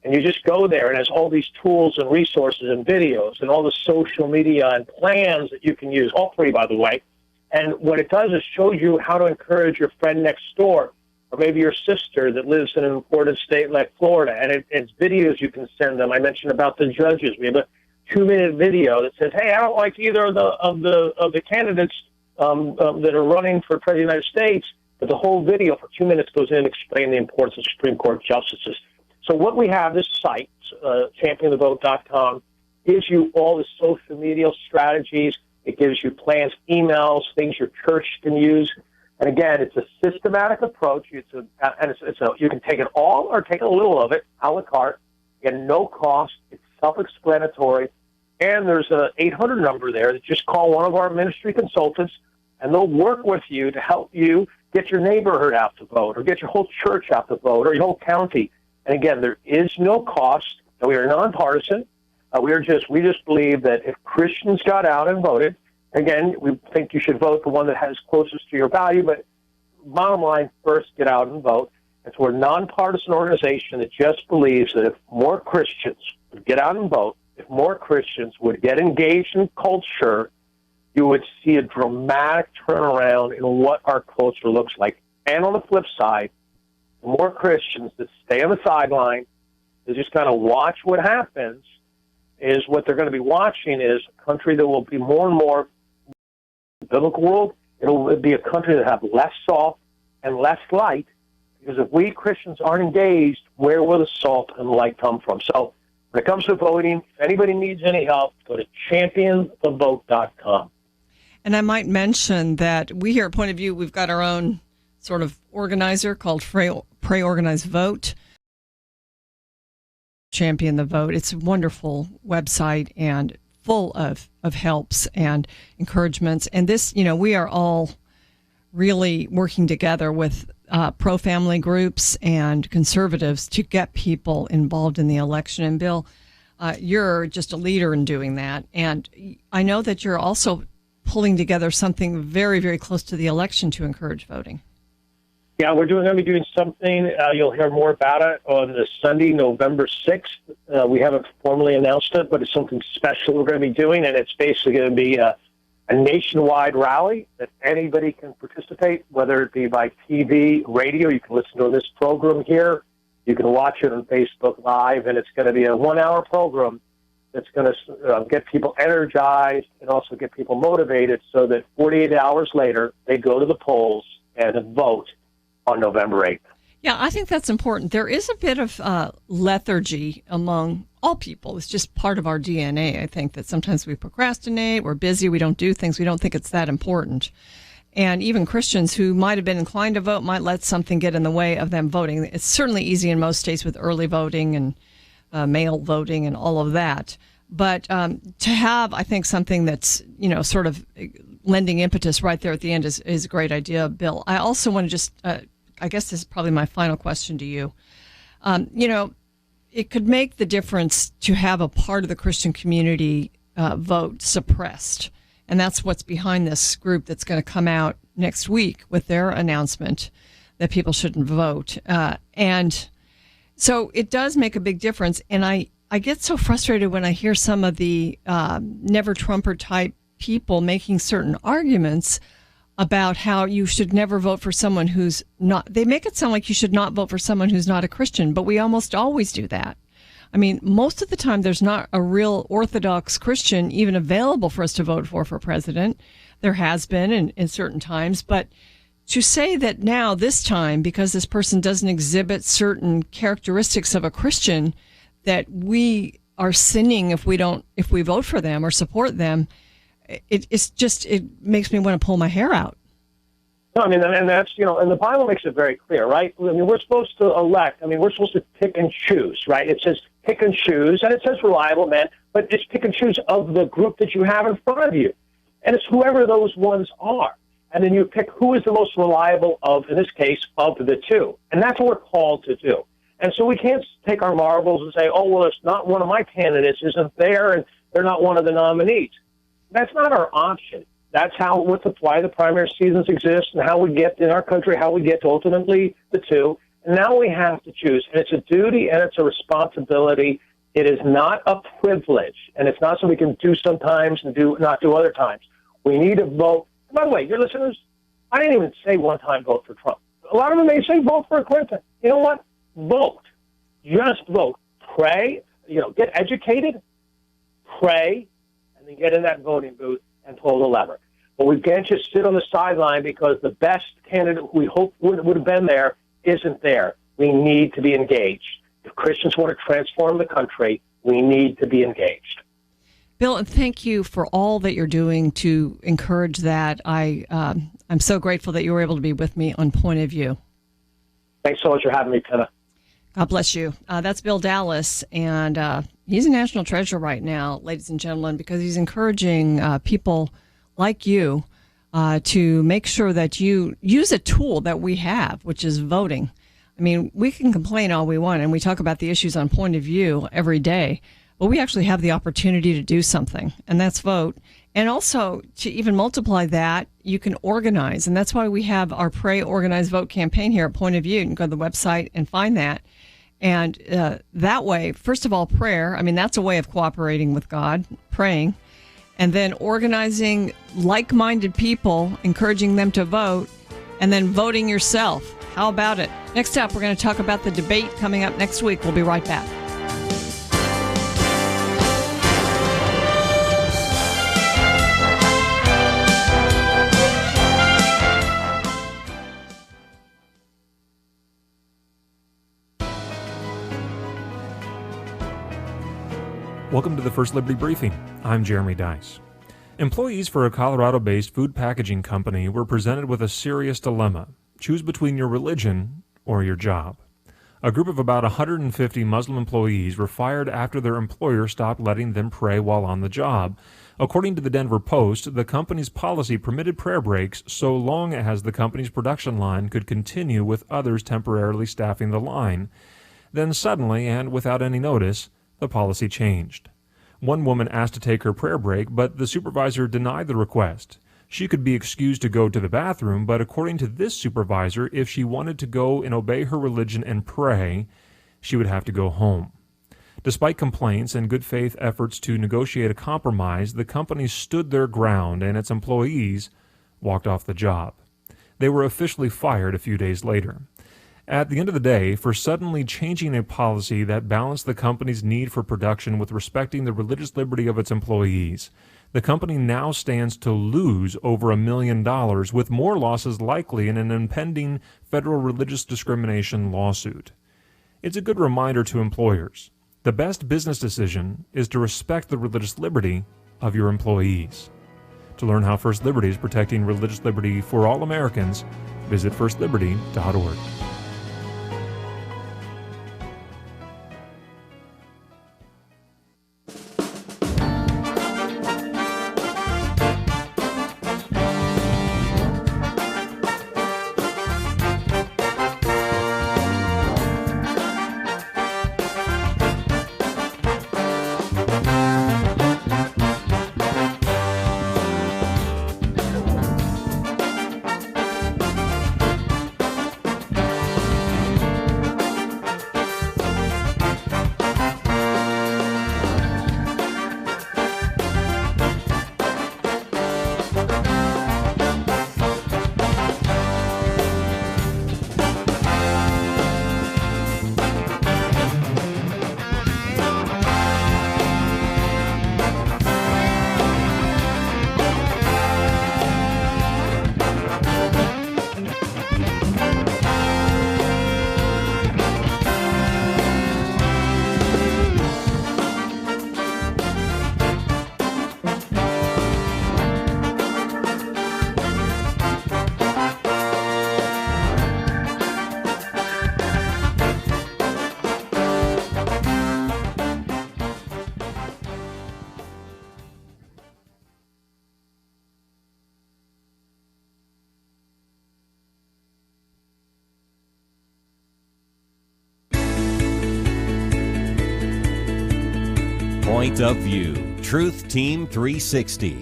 [SPEAKER 6] And you just go there, and it has all these tools and resources and videos and all the social media and plans that you can use, all free, by the way. And what it does is shows you how to encourage your friend next door or maybe your sister that lives in an important state like Florida. And it's videos you can send them. I mentioned about the judges. We have a 2-minute video that says, hey, I don't like either of the candidates that are running for President of the United States. But the whole video for 2 minutes goes in and explains the importance of Supreme Court justices. So what we have, this site, championthevote.com, gives you all the social media strategies. It gives you plans, emails, things your church can use. And again, it's a systematic approach. You can take it all or take a little of it, a la carte, at no cost. It's self-explanatory. And there's an 800 number there that just call one of our ministry consultants, and they'll work with you to help you get your neighborhood out to vote or get your whole church out to vote or your whole county. And again, there is no cost. We are nonpartisan. We just believe that if Christians got out and voted, again, we think you should vote the one that has closest to your value. But bottom line, first get out and vote. And so we're a nonpartisan organization that just believes that if more Christians would get out and vote, if more Christians would get engaged in culture, you would see a dramatic turnaround in what our culture looks like. And on the flip side, the more Christians that stay on the sideline, they just kind of watch what happens, is what they're going to be watching is a country that will be more and more biblical world, it'll be a country that have less salt and less light, because if we Christians aren't engaged, where will the salt and the light come from? So when it comes to voting, if anybody needs any help, go to championthevote.com.
[SPEAKER 3] And I might mention that we here at Point of View, we've got our own sort of organizer called Pray, Organize, Vote. Champion the Vote. It's a wonderful website and full of helps and encouragements. And this, we are all really working together with pro-family groups and conservatives to get people involved in the election. And Bill, you're just a leader in doing that. And I know that you're also pulling together something very, very close to the election to encourage voting.
[SPEAKER 6] Yeah, we're going to be doing something. You'll hear more about it on the Sunday, November 6th. We haven't formally announced it, but it's something special we're going to be doing, and it's basically going to be a nationwide rally that anybody can participate, whether it be by TV, radio. You can listen to this program here. You can watch it on Facebook Live, and it's going to be a 1-hour program that's going to get people energized and also get people motivated so that 48 hours later, they go to the polls and vote on November 8th.
[SPEAKER 3] Yeah, I think that's important. There is a bit of lethargy among all people. It's just part of our DNA, I think, that sometimes we procrastinate, we're busy, we don't do things, we don't think it's that important. And even Christians who might have been inclined to vote might let something get in the way of them voting. It's certainly easy in most states with early voting and mail voting and all of that. But to have, I think, something that's, sort of lending impetus right there at the end is a great idea, Bill. I also want to just, I guess this is probably my final question to you. It could make the difference to have a part of the Christian community vote suppressed. And that's what's behind this group that's going to come out next week with their announcement that people shouldn't vote. And so it does make a big difference. And I get so frustrated when I hear some of the never Trumper type people making certain arguments about how you should never vote for someone who's not. They make it sound like you should not vote for someone who's not a Christian, but we almost always do that. I mean, most of the time there's not a real Orthodox Christian even available for us to vote for president. There has been in certain times, but to say that now, this time, because this person doesn't exhibit certain characteristics of a Christian, that we are sinning if we vote for them or support them, it makes me want to pull my hair out.
[SPEAKER 6] No, I mean, and that's, and the Bible makes it very clear, right? I mean, we're supposed to elect. I mean, we're supposed to pick and choose, right? It says pick and choose, and it says reliable men, but it's pick and choose of the group that you have in front of you. And it's whoever those ones are. And then you pick who is the most reliable of, in this case, of the two. And that's what we're called to do. And so we can't take our marbles and say, oh, well, it's not one of my candidates isn't there, and they're not one of the nominees. That's not our option. That's why the primary seasons exist and how we get in our country, how we get to ultimately the two. And now we have to choose. And it's a duty and it's a responsibility. It is not a privilege. And it's not something we can do sometimes and not do other times. We need to vote. And by the way, your listeners, I didn't even say one time vote for Trump. A lot of them may say vote for Clinton. You know what? Vote. Just vote. Pray. Get educated. Pray. And then get in that voting booth and pull the lever. But we can't just sit on the sideline because the best candidate we hope would have been there isn't there. We need to be engaged. If Christians want to transform the country, we need to be engaged.
[SPEAKER 3] Bill, and thank you for all that you're doing to encourage that. I'm so grateful that you were able to be with me on Point of View.
[SPEAKER 6] Thanks so much for having me, Penna.
[SPEAKER 3] God bless you. That's Bill Dallas, and he's a national treasure right now, ladies and gentlemen, because he's encouraging people like you to make sure that you use a tool that we have, which is voting. I mean, we can complain all we want, and we talk about the issues on Point of View every day, but we actually have the opportunity to do something, and that's vote. And also, to even multiply that, you can organize, and that's why we have our Pray, Organize, Vote campaign here at Point of View. You can go to the website and find that. And that way, first of all, prayer. I mean, that's a way of cooperating with God, praying. And then organizing like-minded people, encouraging them to vote, and then voting yourself. How about it? Next up, we're going to talk about the debate coming up next week. We'll be right back.
[SPEAKER 8] Welcome to the First Liberty Briefing. I'm Jeremy Dice. Employees for a Colorado-based food packaging company were presented with a serious dilemma. Choose between your religion or your job. A group of about 150 Muslim employees were fired after their employer stopped letting them pray while on the job. According to the Denver Post, the company's policy permitted prayer breaks so long as the company's production line could continue with others temporarily staffing the line. Then suddenly, and without any notice, the policy changed. One woman asked to take her prayer break, but the supervisor denied the request. She could be excused to go to the bathroom, but according to this supervisor, if she wanted to go and obey her religion and pray, she would have to go home. Despite complaints and good faith efforts to negotiate a compromise, the company stood their ground and its employees walked off the job. They were officially fired a few days later. At the end of the day, for suddenly changing a policy that balanced the company's need for production with respecting the religious liberty of its employees, the company now stands to lose over $1 million, with more losses likely in an impending federal religious discrimination lawsuit. It's a good reminder to employers. The best business decision is to respect the religious liberty of your employees. To learn how First Liberty is protecting religious liberty for all Americans, visit firstliberty.org.
[SPEAKER 4] Point of View, Truth Team 360.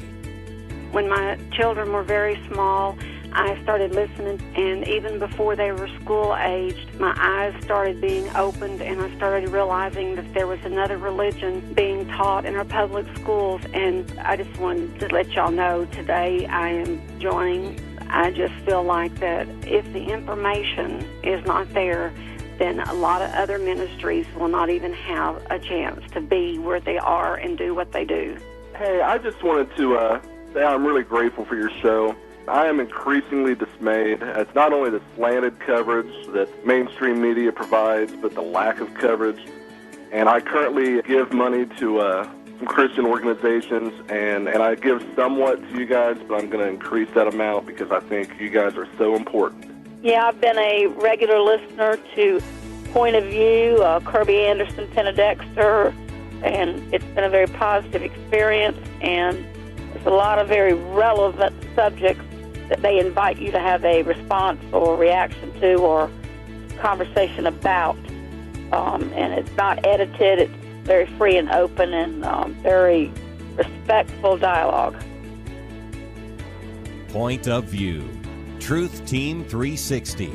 [SPEAKER 9] When my children were very small, I started listening, and even before they were school-aged, my eyes started being opened, and I started realizing that there was another religion being taught in our public schools, and I just wanted to let y'all know today I am joining. I just feel like that if the information is not there, then a lot of other ministries will not even have a chance to be where they are and do what they do.
[SPEAKER 10] Hey, I just wanted to say I'm really grateful for your show. I am increasingly dismayed at not only the slanted coverage that mainstream media provides, but the lack of coverage. And I currently give money to some Christian organizations, and I give somewhat to you guys, but I'm going to increase that amount because I think you guys are so important.
[SPEAKER 11] Yeah, I've been a regular listener to Point of View, Kirby Anderson, Penna Dexter, and it's been a very positive experience, and there's a lot of very relevant subjects that they invite you to have a response or reaction to or conversation about. And it's not edited, it's very free and open and very respectful dialogue.
[SPEAKER 4] Point of View, Truth Team 360.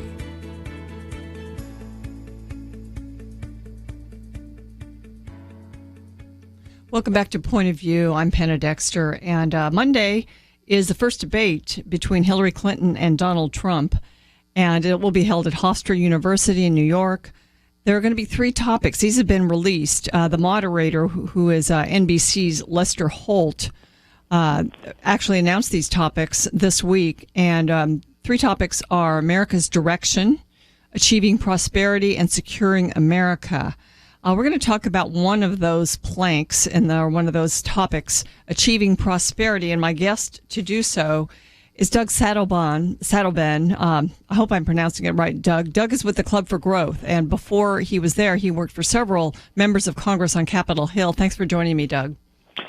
[SPEAKER 3] Welcome back to Point of View. I'm Penna Dexter, and Monday is the first debate between Hillary Clinton and Donald Trump, and it will be held at Hofstra University in New York. There are going to be three topics. These have been released. The moderator, who is NBC's Lester Holt, actually announced these topics this week, and three topics are America's direction, achieving prosperity, and securing America. We're going to talk about one of those planks and one of those topics, achieving prosperity. And my guest to do so is Doug Sachtleben. I hope I'm pronouncing it right, Doug. Doug is with the Club for Growth. And before he was there, he worked for several members of Congress on Capitol Hill. Thanks for joining me, Doug.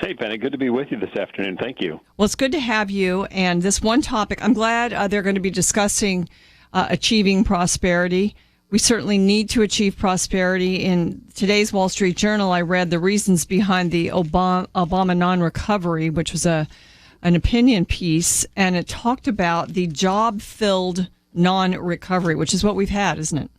[SPEAKER 12] Hey, Penny. Good to be with you this afternoon. Thank you.
[SPEAKER 3] Well, it's good to have you. And this one topic, I'm glad they're going to be discussing achieving prosperity. We certainly need to achieve prosperity. In today's Wall Street Journal, I read the reasons behind the Obama non-recovery, which was an opinion piece, and it talked about the job-filled non-recovery, which is what we've had, isn't it?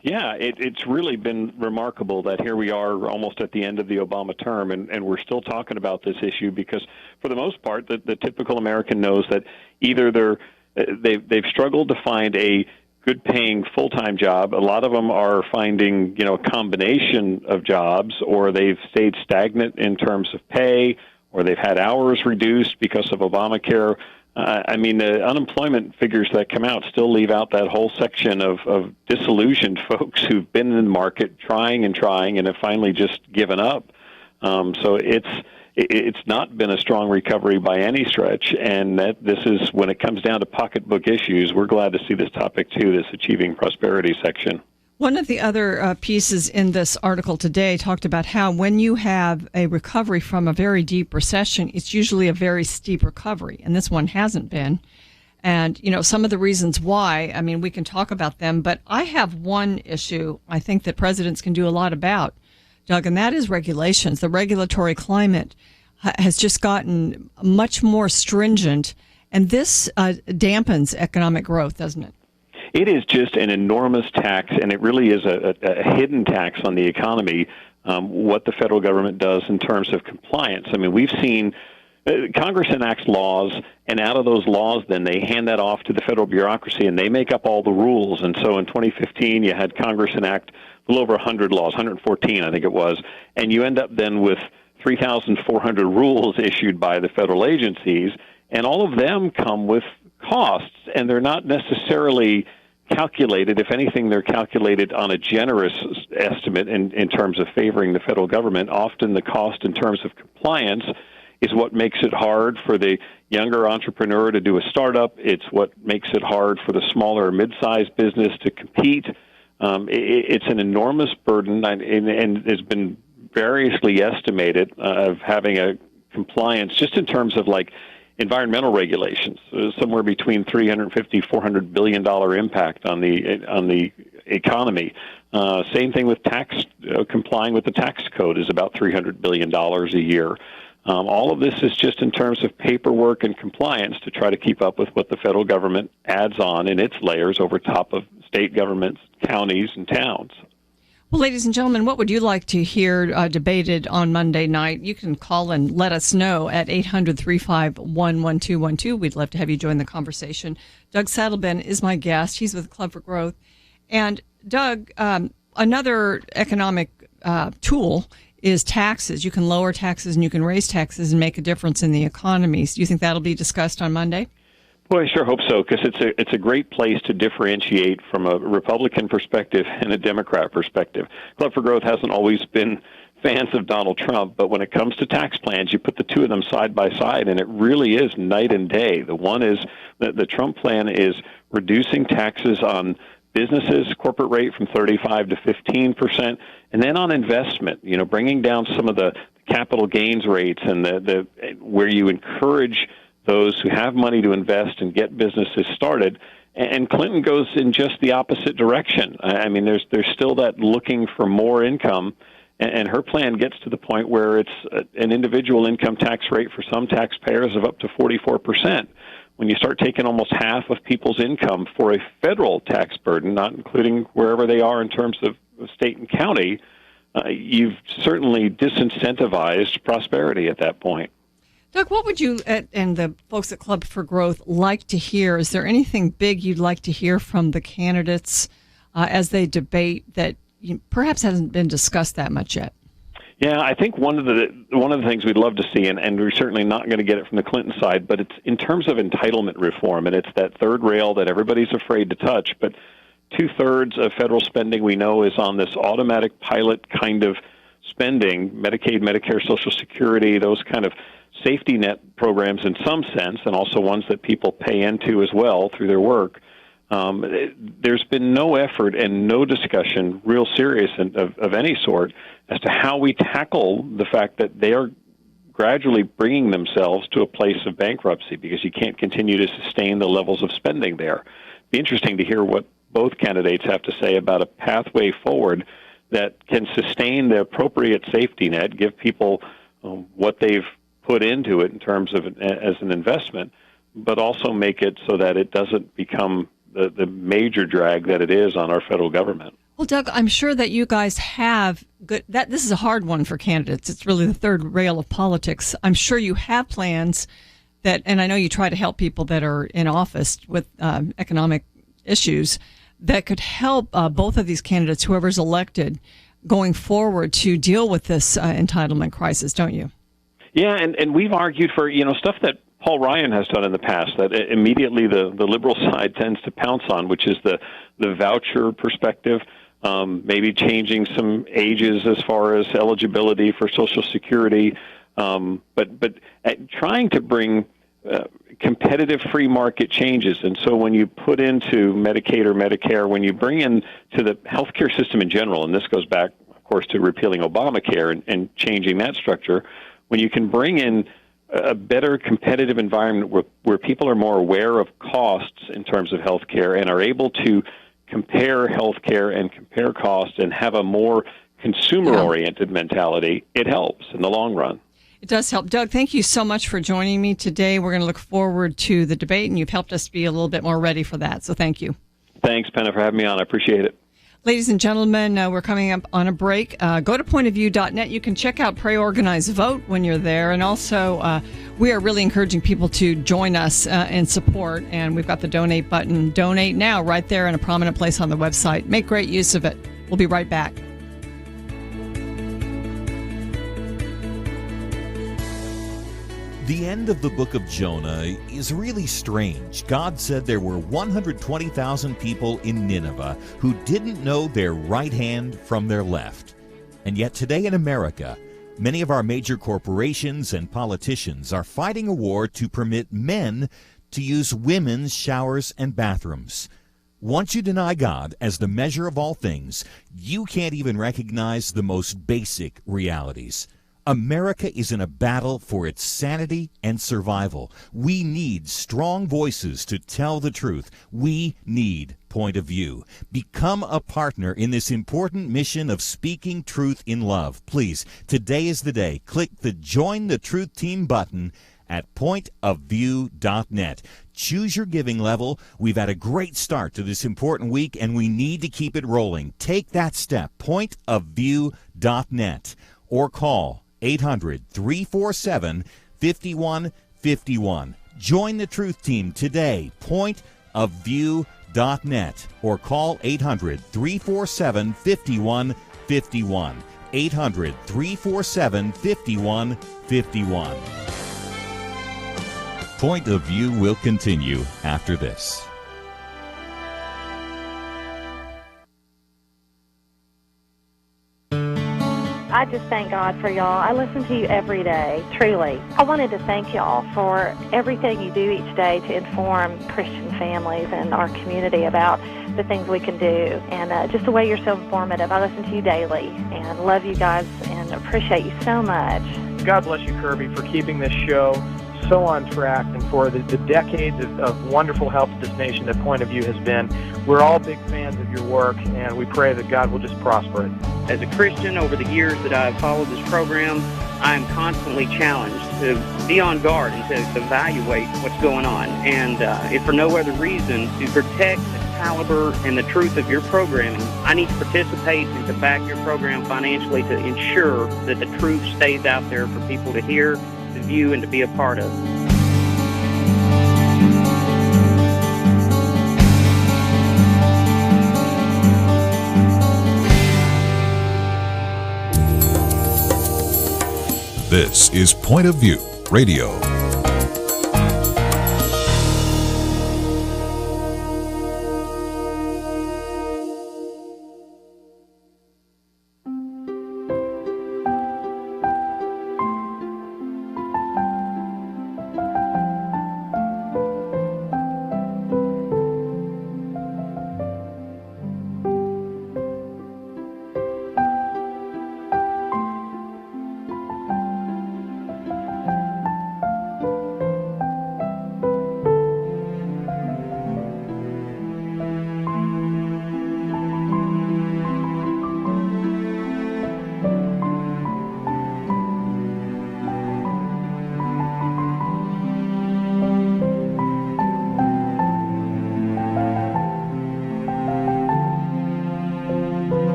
[SPEAKER 12] Yeah, it's really been remarkable that here we are almost at the end of the Obama term, and we're still talking about this issue because, for the most part, the typical American knows that either they've struggled to find a good-paying full-time job. A lot of them are finding, a combination of jobs, or they've stayed stagnant in terms of pay, or they've had hours reduced because of Obamacare. The unemployment figures that come out still leave out that whole section of disillusioned folks who've been in the market trying and have finally just given up. So it's not been a strong recovery by any stretch, and that this is, when it comes down to pocketbook issues, we're glad to see this topic too, this achieving prosperity section.
[SPEAKER 3] One of the other pieces in this article today talked about how when you have a recovery from a very deep recession, it's usually a very steep recovery, and this one hasn't been. And, some of the reasons why, we can talk about them, but I have one issue I think that presidents can do a lot about, Doug, and that is regulations. The regulatory climate has just gotten much more stringent, and this dampens economic growth, doesn't it?
[SPEAKER 12] It is just an enormous tax, and it really is a hidden tax on the economy, what the federal government does in terms of compliance. We've seen Congress enacts laws, and out of those laws, then they hand that off to the federal bureaucracy, and they make up all the rules. And so in 2015, you had Congress enact a little over 100 laws, 114, I think it was, and you end up then with 3,400 rules issued by the federal agencies, and all of them come with costs, and they're not necessarily calculated. If anything, they're calculated on a generous estimate in terms of favoring the federal government. Often the cost in terms of compliance is what makes it hard for the younger entrepreneur to do a startup. It's what makes it hard for the smaller or mid-sized business to compete. It's an enormous burden, and has been variously estimated of having a compliance just in terms of like environmental regulations, somewhere between $350-400 billion impact on the economy. Same thing with tax. Complying with the tax code is about $300 billion a year. All of this is just in terms of paperwork and compliance to try to keep up with what the federal government adds on in its layers over top of state governments, counties, and towns.
[SPEAKER 3] Well, ladies and gentlemen, what would you like to hear debated on Monday night? You can call and let us know at 800-351-1212. We'd love to have you join the conversation. Doug Sachtleben is my guest. He's with Club for Growth. And Doug, another economic tool is taxes. You can lower taxes and you can raise taxes and make a difference in the economy. Do you think that'll be discussed on Monday?
[SPEAKER 12] Well, I sure hope so, because it's a great place to differentiate from a Republican perspective and a Democrat perspective. Club for Growth hasn't always been fans of Donald Trump, but when it comes to tax plans, you put the two of them side by side, and it really is night and day. The one is the Trump plan is reducing taxes on businesses, corporate rate from 35 to 15%, and then on investment, bringing down some of the capital gains rates and the where you encourage those who have money to invest and get businesses started. And Clinton goes in just the opposite direction. There's still that looking for more income, and her plan gets to the point where it's an individual income tax rate for some taxpayers of up to 44%. When you start taking almost half of people's income for a federal tax burden, not including wherever they are in terms of state and county, you've certainly disincentivized prosperity at that point.
[SPEAKER 3] Doug, what would you and the folks at Club for Growth like to hear? Is there anything big you'd like to hear from the candidates as they debate that perhaps hasn't been discussed that much yet?
[SPEAKER 12] Yeah, I think one of the things we'd love to see, and we're certainly not going to get it from the Clinton side, but it's in terms of entitlement reform, and it's that third rail that everybody's afraid to touch. But 2/3 of federal spending we know is on this automatic pilot kind of spending, Medicaid, Medicare, Social Security, those kind of safety net programs in some sense, and also ones that people pay into as well through their work. There's been no effort and no discussion, real serious of any sort, as to how we tackle the fact that they are gradually bringing themselves to a place of bankruptcy because you can't continue to sustain the levels of spending there. It'd be interesting to hear what both candidates have to say about a pathway forward that can sustain the appropriate safety net, give people what they've put into it in terms of as an investment, but also make it so that it doesn't become the major drag that it is on our federal government.
[SPEAKER 3] Well, Doug, I'm sure that you guys have good. This is a hard one for candidates. It's really the third rail of politics. I'm sure you have plans that, and I know you try to help people that are in office with economic issues that could help both of these candidates, whoever's elected, going forward to deal with this entitlement crisis, don't you?
[SPEAKER 12] Yeah, and we've argued for stuff that Paul Ryan has done in the past that immediately the liberal side tends to pounce on, which is the voucher perspective, maybe changing some ages as far as eligibility for Social Security, but trying to bring competitive free market changes. And so when you put into Medicaid or Medicare, when you bring in to the healthcare system in general, and this goes back, of course, to repealing Obamacare and changing that structure, when you can bring in a better competitive environment where people are more aware of costs in terms of healthcare and are able to compare healthcare and compare costs and have a more consumer-oriented mentality, it helps in the long run.
[SPEAKER 3] It does help. Doug, thank you so much for joining me today. We're going to look forward to the debate, and you've helped us be a little bit more ready for that, so thank you.
[SPEAKER 12] Thanks, Penna, for having me on. I appreciate it.
[SPEAKER 3] Ladies and gentlemen, we're coming up on a break. Go to pointofview.net. You can check out Pray, Organize, Vote when you're there. And also, we are really encouraging people to join us and support. And we've got the donate button. Donate now right there in a prominent place on the website. Make great use of it. We'll be right back.
[SPEAKER 4] The end of the book of Jonah is really strange. God said there were 120,000 people in Nineveh who didn't know their right hand from their left. And yet today in America, many of our major corporations and politicians are fighting a war to permit men to use women's showers and bathrooms. Once you deny God as the measure of all things, you can't even recognize the most basic realities. America is in a battle for its sanity and survival. We need strong voices to tell the truth. We need Point of View. Become a partner in this important mission of speaking truth in love. Please, today is the day. Click the Join the Truth Team button at pointofview.net. Choose your giving level. We've had a great start to this important week, and we need to keep it rolling. Take that step, pointofview.net, or call 800-347-5151. Join the Truth Team today, pointofview.net, or call 800-347-5151. 800-347-5151. Point of View will continue after this.
[SPEAKER 13] I just thank God for y'all. I listen to you every day, truly. I wanted to thank y'all for everything you do each day to inform Christian families and our community about the things we can do, and just the way you're so informative. I listen to you daily and love you guys and appreciate you so much.
[SPEAKER 14] God bless you, Kirby, for keeping this show so on track and for the decades of wonderful help to this nation that Point of View has been. We're all big fans of your work, and we pray that God will just prosper it.
[SPEAKER 15] As a Christian, over the years that I've followed this program, I am constantly challenged to be on guard and to evaluate what's going on. And if for no other reason, to protect the caliber and the truth of your programming, I need to participate and to back your program financially to ensure that the truth stays out there for people to hear, to view, and to be a part of.
[SPEAKER 2] This is Point of View Radio.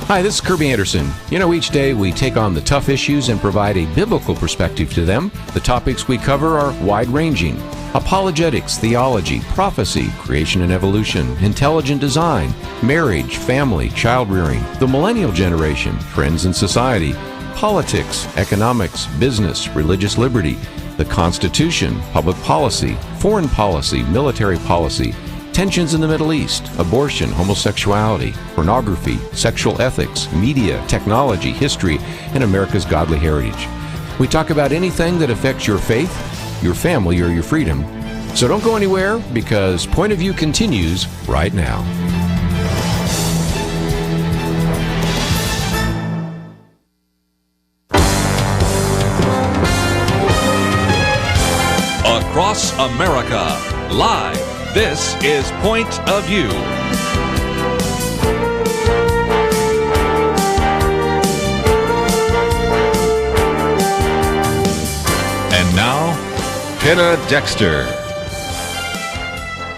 [SPEAKER 1] Hi, this is Kirby Anderson. Each day we take on the tough issues and provide a biblical perspective to them. The topics we cover are wide-ranging. Apologetics, theology, prophecy, creation and evolution, intelligent design, marriage, family, child-rearing, the millennial generation, trends in society, politics, economics, business, religious liberty, the Constitution, public policy, foreign policy, military policy, tensions in the Middle East, abortion, homosexuality, pornography, sexual ethics, media, technology, history, and America's godly heritage. We talk about anything that affects your faith, your family, or your freedom. So don't go anywhere, because Point of View continues right now.
[SPEAKER 2] Across America, live. This is Point of View. And now, Penna Dexter.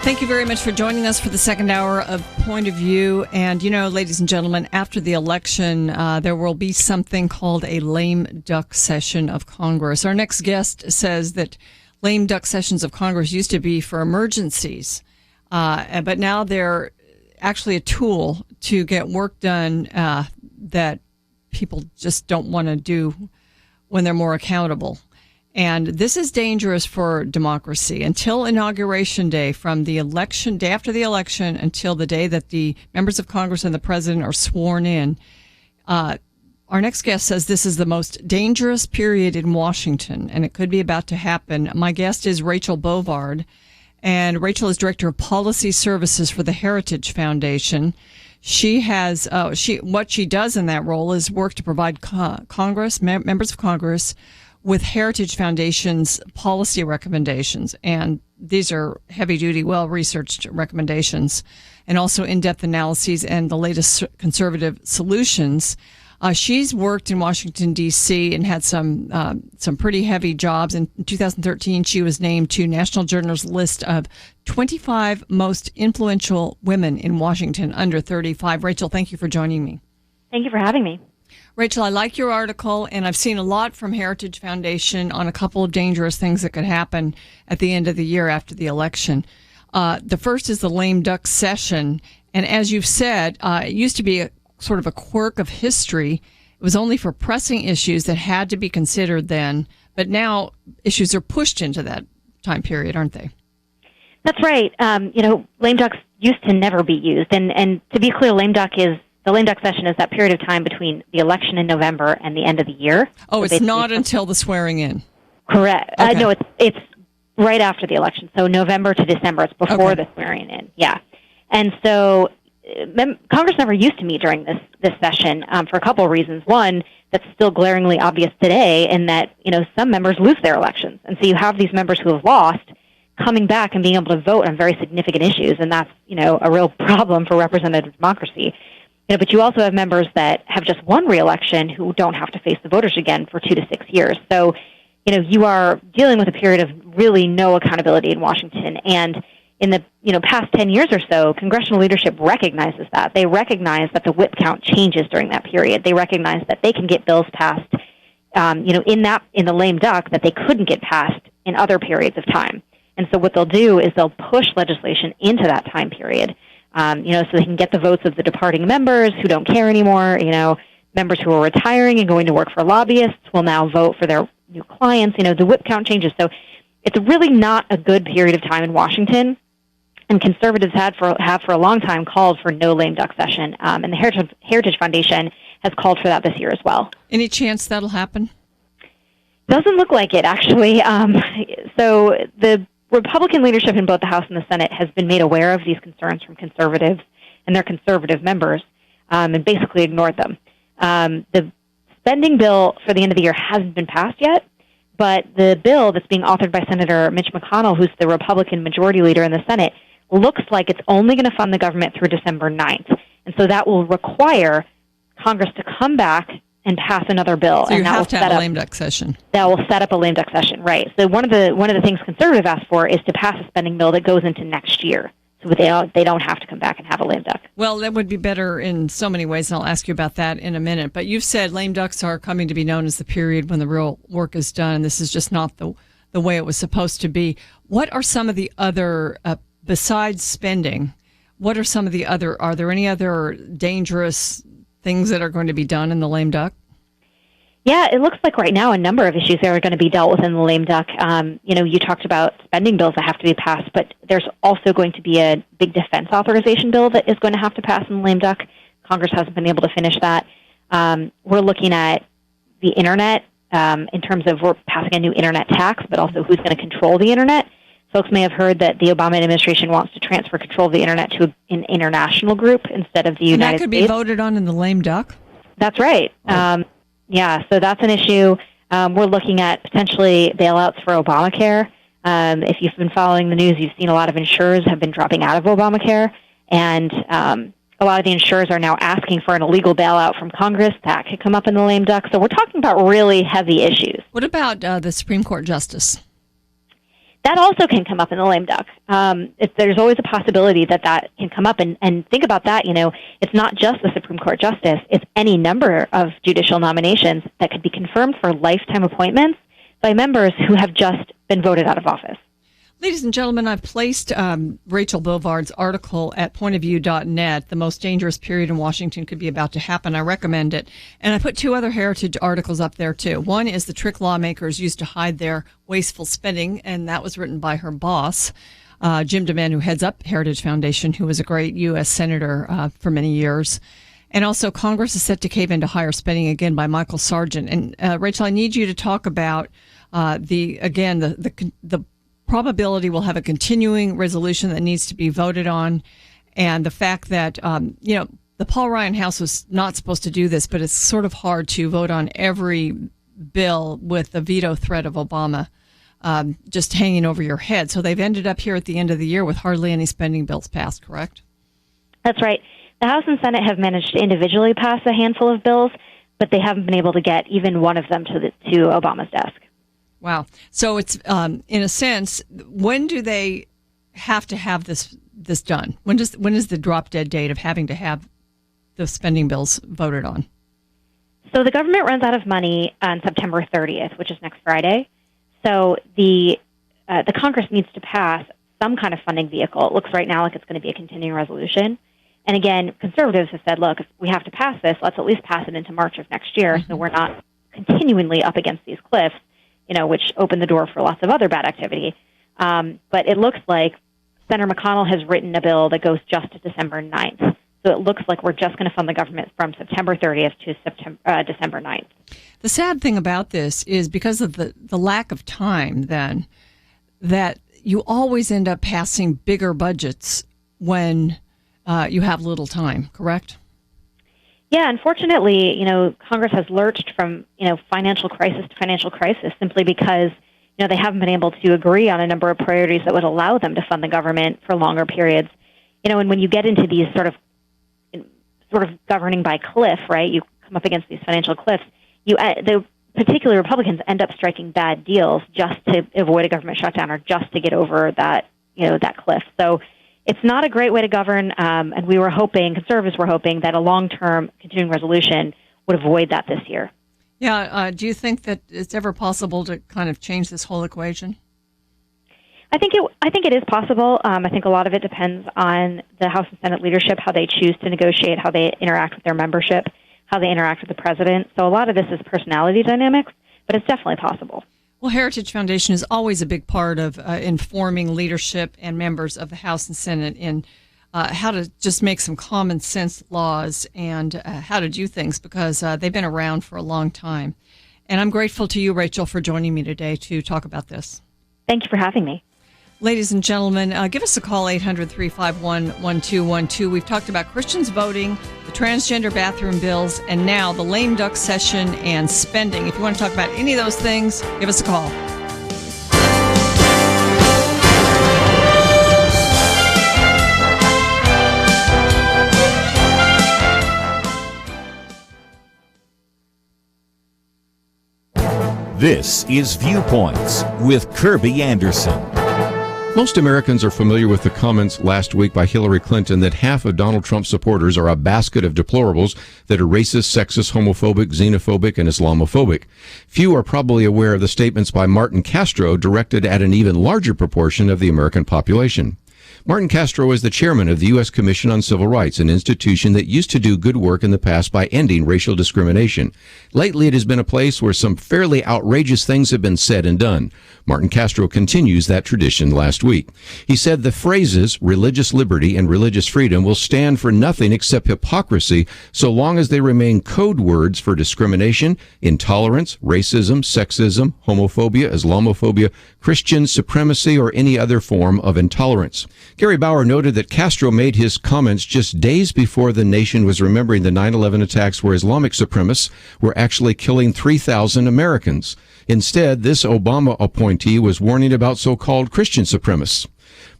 [SPEAKER 3] Thank you very much for joining us for the second hour of Point of View. And, ladies and gentlemen, after the election, there will be something called a lame duck session of Congress. Our next guest says that lame duck sessions of Congress used to be for emergencies, but now they're actually a tool to get work done that people just don't want to do when they're more accountable. And this is dangerous for democracy. Until Inauguration Day, from the election, day after the election, until the day that the members of Congress and the president are sworn in, our next guest says this is the most dangerous period in Washington, and it could be about to happen. My guest is Rachel Bovard, and Rachel is Director of Policy Services for the Heritage Foundation. She has what she does in that role is work to provide members of Congress with Heritage Foundation's policy recommendations, and these are heavy-duty, well-researched recommendations, and also in-depth analyses and the latest conservative solutions. She's worked in Washington, D.C. and had some pretty heavy jobs. In 2013, she was named to National Journal's list of 25 most influential women in Washington under 35. Rachel, thank you for joining me.
[SPEAKER 16] Thank you for having me.
[SPEAKER 3] Rachel, I like your article, and I've seen a lot from Heritage Foundation on a couple of dangerous things that could happen at the end of the year after the election. The first is the lame duck session, and as you've said, it used to be sort of a quirk of history. It was only for pressing issues that had to be considered then, but now issues are pushed into that time period, aren't they?
[SPEAKER 16] That's right. Lame ducks used to never be used, and to be clear, the lame duck session is that period of time between the election in November and the end of the year.
[SPEAKER 3] Oh, so it's not until the swearing in.
[SPEAKER 16] Correct.
[SPEAKER 3] Okay.
[SPEAKER 16] No, it's right after the election, so November to December. It's before the swearing in. Yeah, and so Congress never used to meet during this session for a couple of reasons. One, that's still glaringly obvious today, in that some members lose their elections, and so you have these members who have lost coming back and being able to vote on very significant issues, and that's a real problem for representative democracy. But you also have members that have just won re-election who don't have to face the voters again for 2 to 6 years. So, you are dealing with a period of really no accountability in Washington. And in the past 10 years or so, congressional leadership recognizes that. They recognize that the whip count changes during that period. They recognize that they can get bills passed, in the lame duck that they couldn't get passed in other periods of time. And so what they'll do is they'll push legislation into that time period. So they can get the votes of the departing members who don't care anymore. Members who are retiring and going to work for lobbyists will now vote for their new clients. The whip count changes. So it's really not a good period of time in Washington. And conservatives have for a long time called for no lame duck session. And the Heritage Foundation has called for that this year as well.
[SPEAKER 3] Any chance that'll happen?
[SPEAKER 16] Doesn't look like it, actually. So the Republican leadership in both the House and the Senate has been made aware of these concerns from conservatives and their conservative members, and basically ignored them. The spending bill for the end of the year hasn't been passed yet, but the bill that's being authored by Senator Mitch McConnell, who's the Republican majority leader in the Senate, looks like it's only going to fund the government through December 9th. And so that will require Congress to come back and pass another bill.
[SPEAKER 3] So you
[SPEAKER 16] and that
[SPEAKER 3] have
[SPEAKER 16] will
[SPEAKER 3] to have a lame duck session.
[SPEAKER 16] That will set up a lame duck session, right. So one of the things conservatives asked for is to pass a spending bill that goes into next year. so they don't have to come back and have a lame duck.
[SPEAKER 3] Well, that would be better in so many ways, and I'll ask you about that in a minute. But you've said lame ducks are coming to be known as the period when the real work is done, and this is just not the way it was supposed to be. What are some of the other, besides spending, are there any other dangerous things that are going to be done in the lame duck?
[SPEAKER 16] Yeah, it looks like right now a number of issues that are going to be dealt with in the lame duck. You talked about spending bills that have to be passed, but there's also going to be a big defense authorization bill that is going to have to pass in the lame duck. Congress hasn't been able to finish that. We're looking at the Internet in terms of we're passing a new Internet tax, but also who's going to control the Internet. Folks may have heard that the Obama administration wants to transfer control of the Internet to an international group instead of the United States.
[SPEAKER 3] And that could be voted on in the lame duck?
[SPEAKER 16] That's right.
[SPEAKER 3] Oh.
[SPEAKER 16] Yeah, so that's an issue. We're looking at potentially bailouts for Obamacare. If you've been following the news, you've seen a lot of insurers have been dropping out of Obamacare, and a lot of the insurers are now asking for an illegal bailout from Congress. That could come up in the lame duck. So we're talking about really heavy issues.
[SPEAKER 3] What about the Supreme Court justice?
[SPEAKER 16] That also can come up in the lame duck. There's always a possibility that can come up. And think about that, it's not just the Supreme Court justice. It's any number of judicial nominations that could be confirmed for lifetime appointments by members who have just been voted out of office.
[SPEAKER 3] Ladies and gentlemen, I've placed Rachel Bovard's article at pointofview.net. The most dangerous period in Washington could be about to happen. I recommend it. And I put two other Heritage articles up there, too. One is the trick lawmakers used to hide their wasteful spending, and that was written by her boss, Jim DeMann, who heads up Heritage Foundation, who was a great U.S. senator for many years. And also, Congress is set to cave into higher spending again by Michael Sargent. And Rachel, I need you to talk about the probability we'll have a continuing resolution that needs to be voted on, and the fact that the Paul Ryan House was not supposed to do this, but it's sort of hard to vote on every bill with the veto threat of Obama just hanging over your head. So they've ended up here at the end of the year with hardly any spending bills passed, correct?
[SPEAKER 16] That's right. The House and Senate have managed to individually pass a handful of bills, but they haven't been able to get even one of them to Obama's desk.
[SPEAKER 3] Wow. So it's, in a sense, when do they have to have this done? When is the drop dead date of having to have the spending bills voted on?
[SPEAKER 16] So the government runs out of money on September 30th, which is next Friday. So the Congress needs to pass some kind of funding vehicle. It looks right now like it's going to be a continuing resolution. And again, conservatives have said, look, if we have to pass this, let's at least pass it into March of next year so we're not continually up against these cliffs, which open the door for lots of other bad activity. But it looks like Senator McConnell has written a bill that goes just to December 9th. So it looks like we're just going to fund the government from September 30th to December 9th.
[SPEAKER 3] The sad thing about this is because of the lack of time, then, that you always end up passing bigger budgets when you have little time, correct?
[SPEAKER 16] Yeah, unfortunately, Congress has lurched from, financial crisis to financial crisis simply because, they haven't been able to agree on a number of priorities that would allow them to fund the government for longer periods. And when you get into these sort of governing by cliff, right, you come up against these financial cliffs, the particular Republicans end up striking bad deals just to avoid a government shutdown or just to get over that, that cliff. So it's not a great way to govern, and conservatives were hoping that a long-term continuing resolution would avoid that this year.
[SPEAKER 3] Yeah. Do you think that it's ever possible to kind of change this whole equation?
[SPEAKER 16] I think it is possible. I think a lot of it depends on the House and Senate leadership, how they choose to negotiate, how they interact with their membership, how they interact with the president. So a lot of this is personality dynamics, but it's definitely possible.
[SPEAKER 3] Well, Heritage Foundation is always a big part of informing leadership and members of the House and Senate in how to just make some common sense laws and how to do things because they've been around for a long time. And I'm grateful to you, Rachel, for joining me today to talk about this.
[SPEAKER 16] Thank you for having me.
[SPEAKER 3] Ladies and gentlemen, give us a call, 800-351-1212. We've talked about Christians voting, the transgender bathroom bills, and now the lame duck session and spending. If you want to talk about any of those things, give us a call.
[SPEAKER 4] This is Viewpoints with Kirby Anderson.
[SPEAKER 1] Most Americans are familiar with the comments last week by Hillary Clinton that half of Donald Trump's supporters are a basket of deplorables that are racist, sexist, homophobic, xenophobic, and Islamophobic. Few are probably aware of the statements by Martin Castro directed at an even larger proportion of the American population. Martin Castro is the chairman of the U.S. Commission on Civil Rights, an institution that used to do good work in the past by ending racial discrimination. Lately, it has been a place where some fairly outrageous things have been said and done. Martin Castro continues that tradition last week. He said the phrases religious liberty and religious freedom will stand for nothing except hypocrisy so long as they remain code words for discrimination, intolerance, racism, sexism, homophobia, Islamophobia, Christian supremacy, or any other form of intolerance. Gary Bauer noted that Castro made his comments just days before the nation was remembering the 9/11 attacks where Islamic supremacists were actually killing 3,000 Americans. Instead, this Obama appointee was warning about so-called Christian supremacists.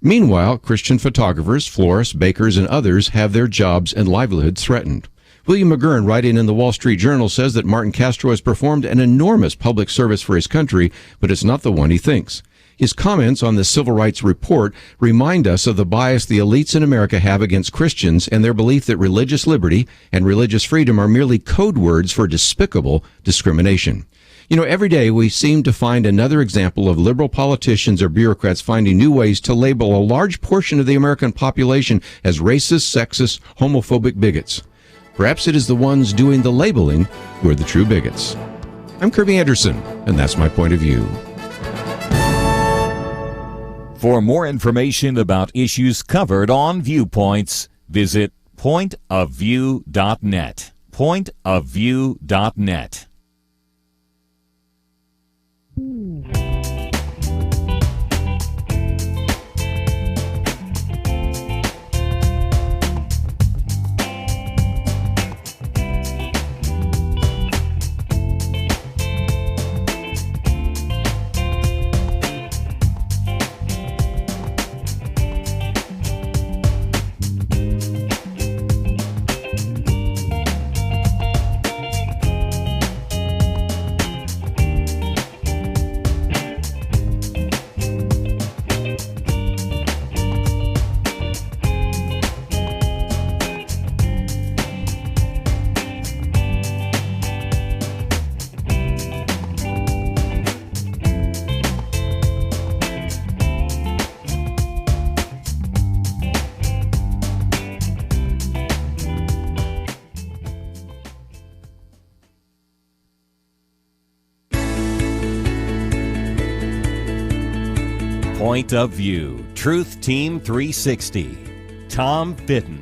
[SPEAKER 1] Meanwhile, Christian photographers, florists, bakers, and others have their jobs and livelihoods threatened. William McGurn, writing in the Wall Street Journal, says that Martin Castro has performed an enormous public service for his country, but it's not the one he thinks. His comments on the Civil Rights Report remind us of the bias the elites in America have against Christians and their belief that religious liberty and religious freedom are merely code words for despicable discrimination. You know, every day we seem to find another example of liberal politicians or bureaucrats finding new ways to label a large portion of the American population as racist, sexist, homophobic bigots. Perhaps it is the ones doing the labeling who are the true bigots. I'm Kirby Anderson, and that's my point of view.
[SPEAKER 4] For more information about issues covered on Viewpoints, visit pointofview.net. Pointofview.net. Point of View, Truth Team 360, Tom Fitton.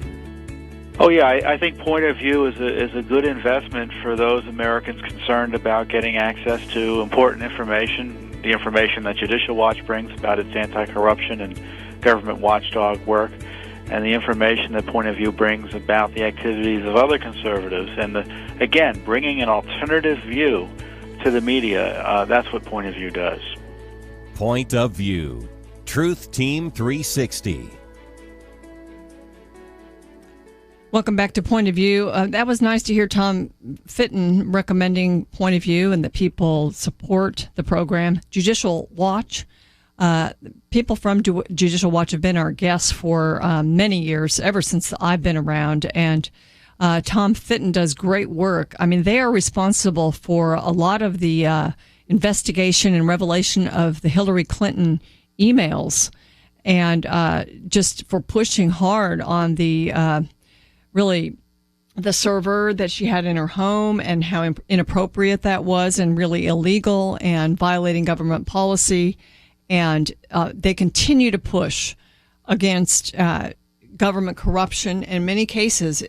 [SPEAKER 17] Oh yeah, I think Point of View is a good investment for those Americans concerned about getting access to important information, the information that Judicial Watch brings about its anti-corruption and government watchdog work, and the information that Point of View brings about the activities of other conservatives, and again, bringing an alternative view to the media. That's what Point of View does.
[SPEAKER 4] Point of View, Truth Team 360.
[SPEAKER 3] Welcome back to Point of View. That was nice to hear Tom Fitton recommending Point of View and that people support the program. Judicial Watch. People from Judicial Watch have been our guests for many years, ever since I've been around. And Tom Fitton does great work. I mean, they are responsible for a lot of the investigation and revelation of the Hillary Clinton emails, and just for pushing hard on the really the server that she had in her home and how inappropriate that was and really illegal and violating government policy. And they continue to push against government corruption. In many cases,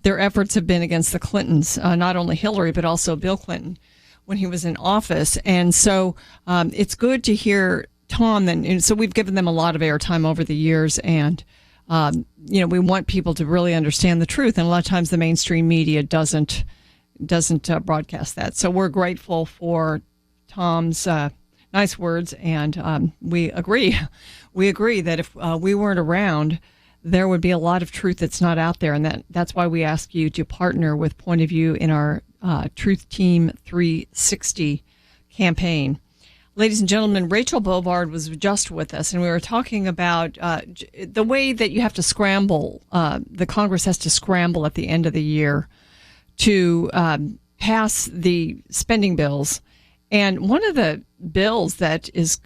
[SPEAKER 3] their efforts have been against the Clintons, not only Hillary, but also Bill Clinton when he was in office. And so it's good to hear Tom. And so we've given them a lot of airtime over the years. And, we want people to really understand the truth. And a lot of times the mainstream media doesn't broadcast that. So we're grateful for Tom's nice words. And we agree. We agree that if we weren't around, there would be a lot of truth that's not out there. And that's why we ask you to partner with Point of View in our Truth Team 360 campaign. Ladies and gentlemen, Rachel Bovard was just with us, and we were talking about the way that you have to scramble, the Congress has to scramble at the end of the year to pass the spending bills. And one of the bills that is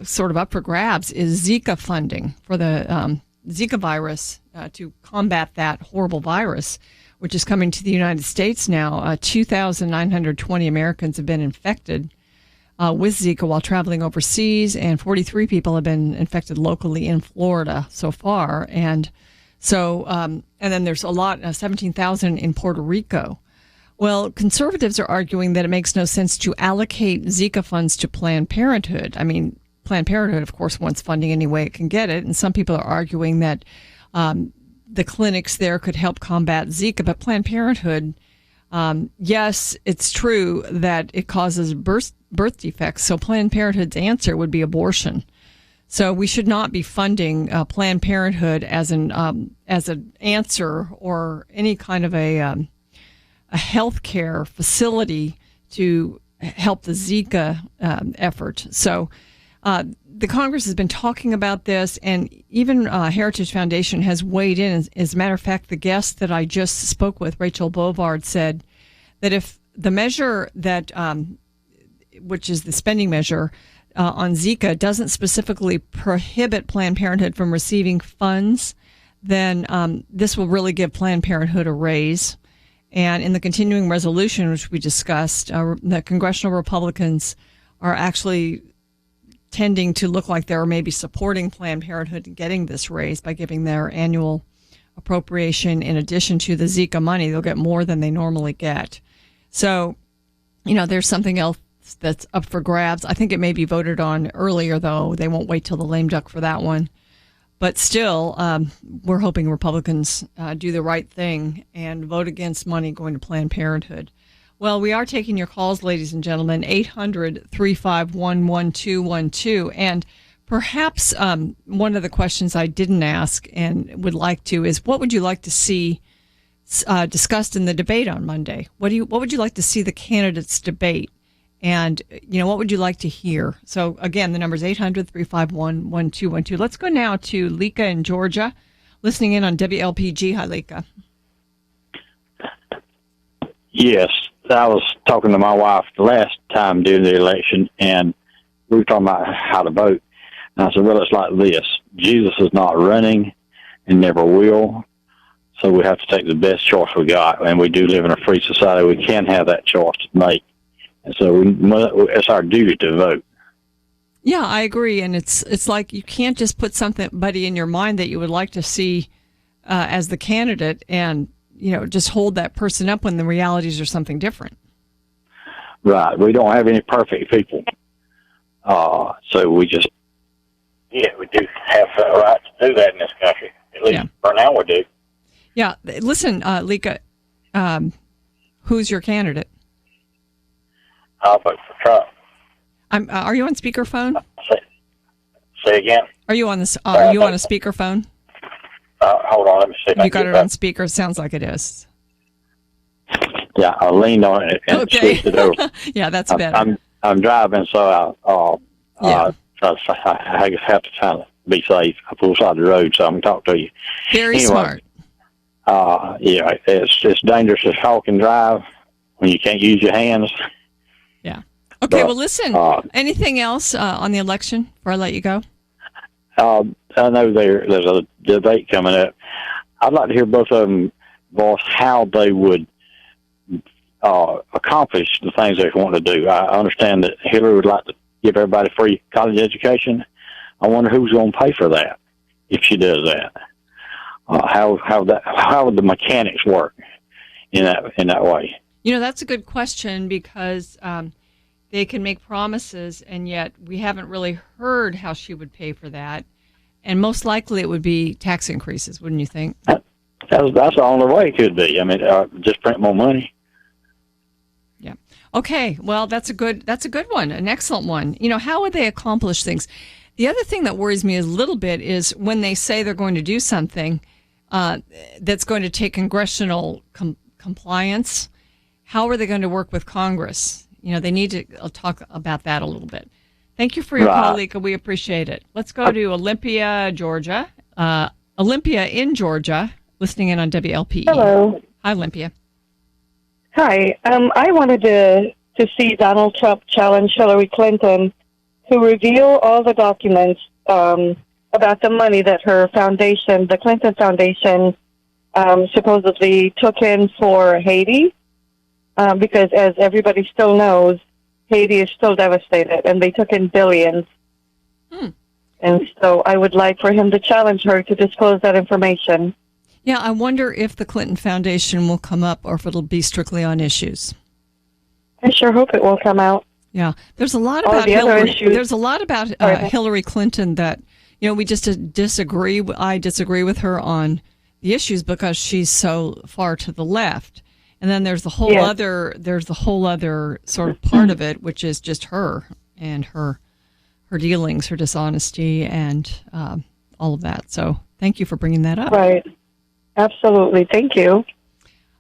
[SPEAKER 3] sort of up for grabs is Zika funding for the Zika virus, to combat that horrible virus, which is coming to the United States now. 2,920 Americans have been infected with Zika while traveling overseas, and 43 people have been infected locally in Florida so far. And so, and then there's a lot, 17,000 in Puerto Rico. Well, conservatives are arguing that it makes no sense to allocate Zika funds to Planned Parenthood. I mean, Planned Parenthood, of course, wants funding any way it can get it, and some people are arguing that the clinics there could help combat Zika, but Planned Parenthood, yes, it's true that it causes birth defects, so Planned Parenthood's answer would be abortion. So we should not be funding Planned Parenthood as an answer or any kind of a healthcare facility to help the Zika effort. So the Congress has been talking about this, and even Heritage Foundation has weighed in. As a matter of fact, the guest that I just spoke with, Rachel Bovard, said that if the measure that, which is the spending measure on Zika, doesn't specifically prohibit Planned Parenthood from receiving funds, then this will really give Planned Parenthood a raise. And in the continuing resolution, which we discussed, the congressional Republicans are actually tending to look like they're maybe supporting Planned Parenthood in getting this raise by giving their annual appropriation in addition to the Zika money. They'll get more than they normally get. So, there's something else that's up for grabs. I think it may be voted on earlier, though. They won't wait till the lame duck for that one. But still, we're hoping Republicans do the right thing and vote against money going to Planned Parenthood. Well, we are taking your calls, ladies and gentlemen, 800-351-1212. And perhaps one of the questions I didn't ask and would like to is, what would you like to see discussed in the debate on Monday? What would you like to see the candidates debate? And, what would you like to hear? So, again, the number is 800-351-1212. Let's go now to Lika in Georgia, listening in on WLPG. Hi, Lika.
[SPEAKER 18] Yes, I was talking to my wife the last time during the election, and we were talking about how to vote. And I said, well, it's like this. Jesus is not running and never will, so we have to take the best choice we got. And we do live in a free society. We can have that choice to make. And so it's our duty to vote.
[SPEAKER 3] Yeah, I agree. And it's like you can't just put somebody in your mind that you would like to see as the candidate and, just hold that person up when the realities are something different.
[SPEAKER 18] Right. We don't have any perfect people. So we just, we do have the right to do that in this country. At least for now we do.
[SPEAKER 3] Yeah. Listen, Lika, who's your candidate?
[SPEAKER 18] I'll vote for Trump.
[SPEAKER 3] Are you on speakerphone?
[SPEAKER 18] Say again.
[SPEAKER 3] Are you on this? Are you on a speakerphone?
[SPEAKER 18] Hold on, let me see.
[SPEAKER 3] You got it on speaker. Sounds like it is.
[SPEAKER 18] Yeah, I leaned on it and switched it over.
[SPEAKER 3] Yeah, that's better.
[SPEAKER 18] I'm driving, so I have to kind of be safe. I pull aside the road so I can talk to you.
[SPEAKER 3] Very smart.
[SPEAKER 18] It's dangerous to talk and drive when you can't use your hands.
[SPEAKER 3] Yeah. Okay, well, listen, anything else on the election before I let you go?
[SPEAKER 18] I know there's a debate coming up. I'd like to hear both of them voice how they would accomplish the things they want to do. I understand that Hillary would like to give everybody free college education. I wonder who's going to pay for that if she does that. How would the mechanics work in that way?
[SPEAKER 3] That's a good question because they can make promises, and yet we haven't really heard how she would pay for that. And most likely it would be tax increases, wouldn't you think?
[SPEAKER 18] That's the only way it could be. I mean, just print more money.
[SPEAKER 3] Yeah. Okay. Well, that's a good one, an excellent one. How would they accomplish things? The other thing that worries me a little bit is when they say they're going to do something that's going to take congressional compliance. How are they going to work with Congress? They need to talk about that a little bit. Thank you for your
[SPEAKER 19] Right.
[SPEAKER 3] call, Lika. We appreciate it. Let's go to Olympia, Georgia. Olympia in Georgia, listening in on WLPE.
[SPEAKER 19] Hello.
[SPEAKER 3] Hi, Olympia.
[SPEAKER 19] Hi. I wanted to see Donald Trump challenge Hillary Clinton to reveal all the documents about the money that her foundation, the Clinton Foundation, supposedly took in for Haiti. Because as everybody still knows, Haiti is still devastated, and they took in billions. And so I would like for him to challenge her to disclose that information.
[SPEAKER 3] Yeah, I wonder if the Clinton Foundation will come up or if it'll be strictly on issues.
[SPEAKER 19] I sure hope it will come out.
[SPEAKER 3] Yeah, there's a lot
[SPEAKER 19] All
[SPEAKER 3] about
[SPEAKER 19] the other
[SPEAKER 3] Hillary.
[SPEAKER 19] issues.
[SPEAKER 3] There's a lot about Hillary Clinton that we just disagree. I disagree with her on the issues because she's so far to the left, and then there's the whole other. There's the whole other sort of part of it, which is just her and her dealings, her dishonesty, and all of that. So, thank you for bringing that up.
[SPEAKER 19] Right. Absolutely. Thank you.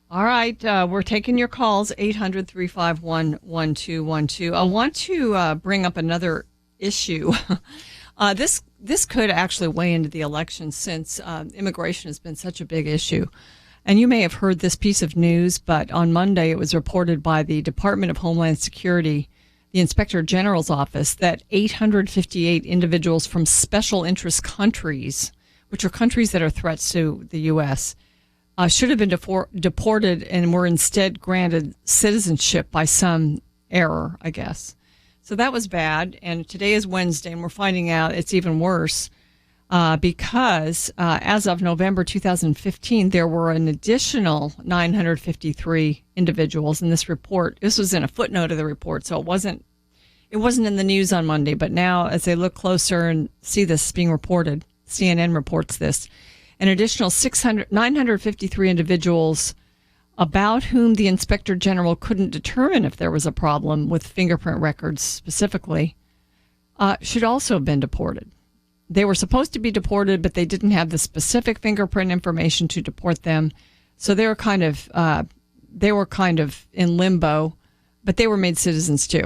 [SPEAKER 3] All right, we're taking your calls, 800-351-1212. I want to bring up another issue. This could actually weigh into the election since immigration has been such a big issue. And you may have heard this piece of news, but on Monday it was reported by the Department of Homeland Security, the Inspector General's office, that 858 individuals from special interest countries, which are countries that are threats to the U.S., should have been deported and were instead granted citizenship by some error, I guess. So that was bad. And today is Wednesday, and we're finding out it's even worse because as of November 2015, there were an additional 953 individuals in this report. This was in a footnote of the report, so it wasn't in the news on Monday. But now, as they look closer and see this being reported, CNN reports this. An additional 953 individuals about whom the Inspector General couldn't determine if there was a problem with fingerprint records specifically should also have been deported. They were supposed to be deported, but they didn't have the specific fingerprint information to deport them. So they were kind of in limbo, but they were made citizens too.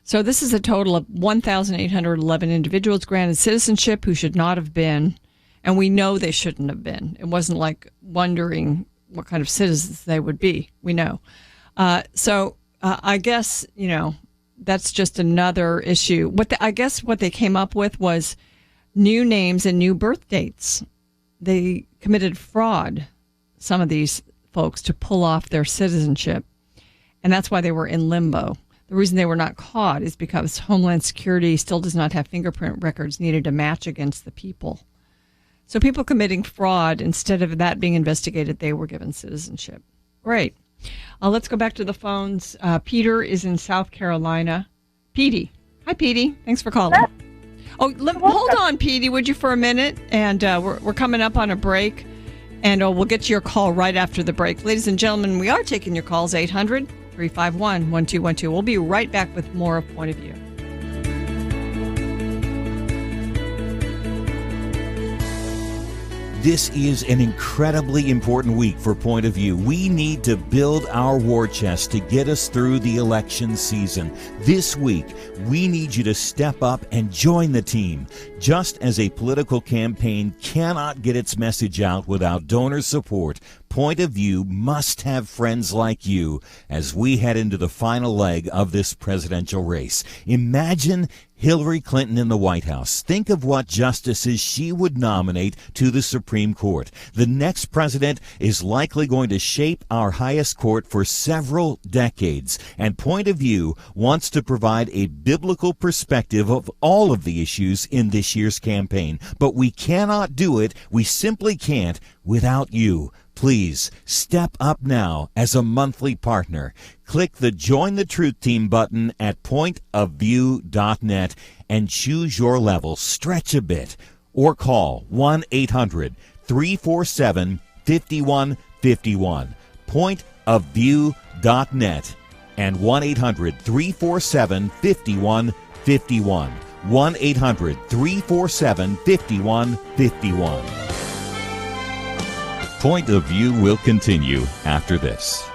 [SPEAKER 3] So this is a total of 1,811 individuals granted citizenship who should not have been. And we know they shouldn't have been. It wasn't like wondering what kind of citizens they would be. We know. So I guess, that's just another issue. I guess what they came up with was new names and new birth dates. They committed fraud, some of these folks, to pull off their citizenship. And that's why they were in limbo. The reason they were not caught is because Homeland Security still does not have fingerprint records needed to match against the people. So people committing fraud, instead of that being investigated, they were given citizenship. Great. Let's go back to the phones. Peter is in South Carolina. Petey. Hi, Petey. Thanks for calling. Hold on, Petey, would you, for a minute? And we're coming up on a break, and we'll get to your call right after the break. Ladies and gentlemen, we are taking your calls, 800-351-1212. We'll be right back with more of Point of View.
[SPEAKER 4] This is an incredibly important week for Point of View. We need to build our war chest to get us through the election season. This week, we need you to step up and join the team. Just as a political campaign cannot get its message out without donor support, Point of View must have friends like you as we head into the final leg of this presidential race. Imagine Hillary Clinton in the White House. Think of what justices she would nominate to the Supreme Court. The next president is likely going to shape our highest court for several decades. And Point of View wants to provide a biblical perspective of all of the issues in this year's campaign. But we cannot do it. We simply can't without you. Please step up now as a monthly partner. Click the Join the Truth Team button at pointofview.net and choose your level. Stretch a bit or call 1-800-347-5151. Pointofview.net and 1-800-347-5151. 1-800-347-5151. Point of View will continue after this.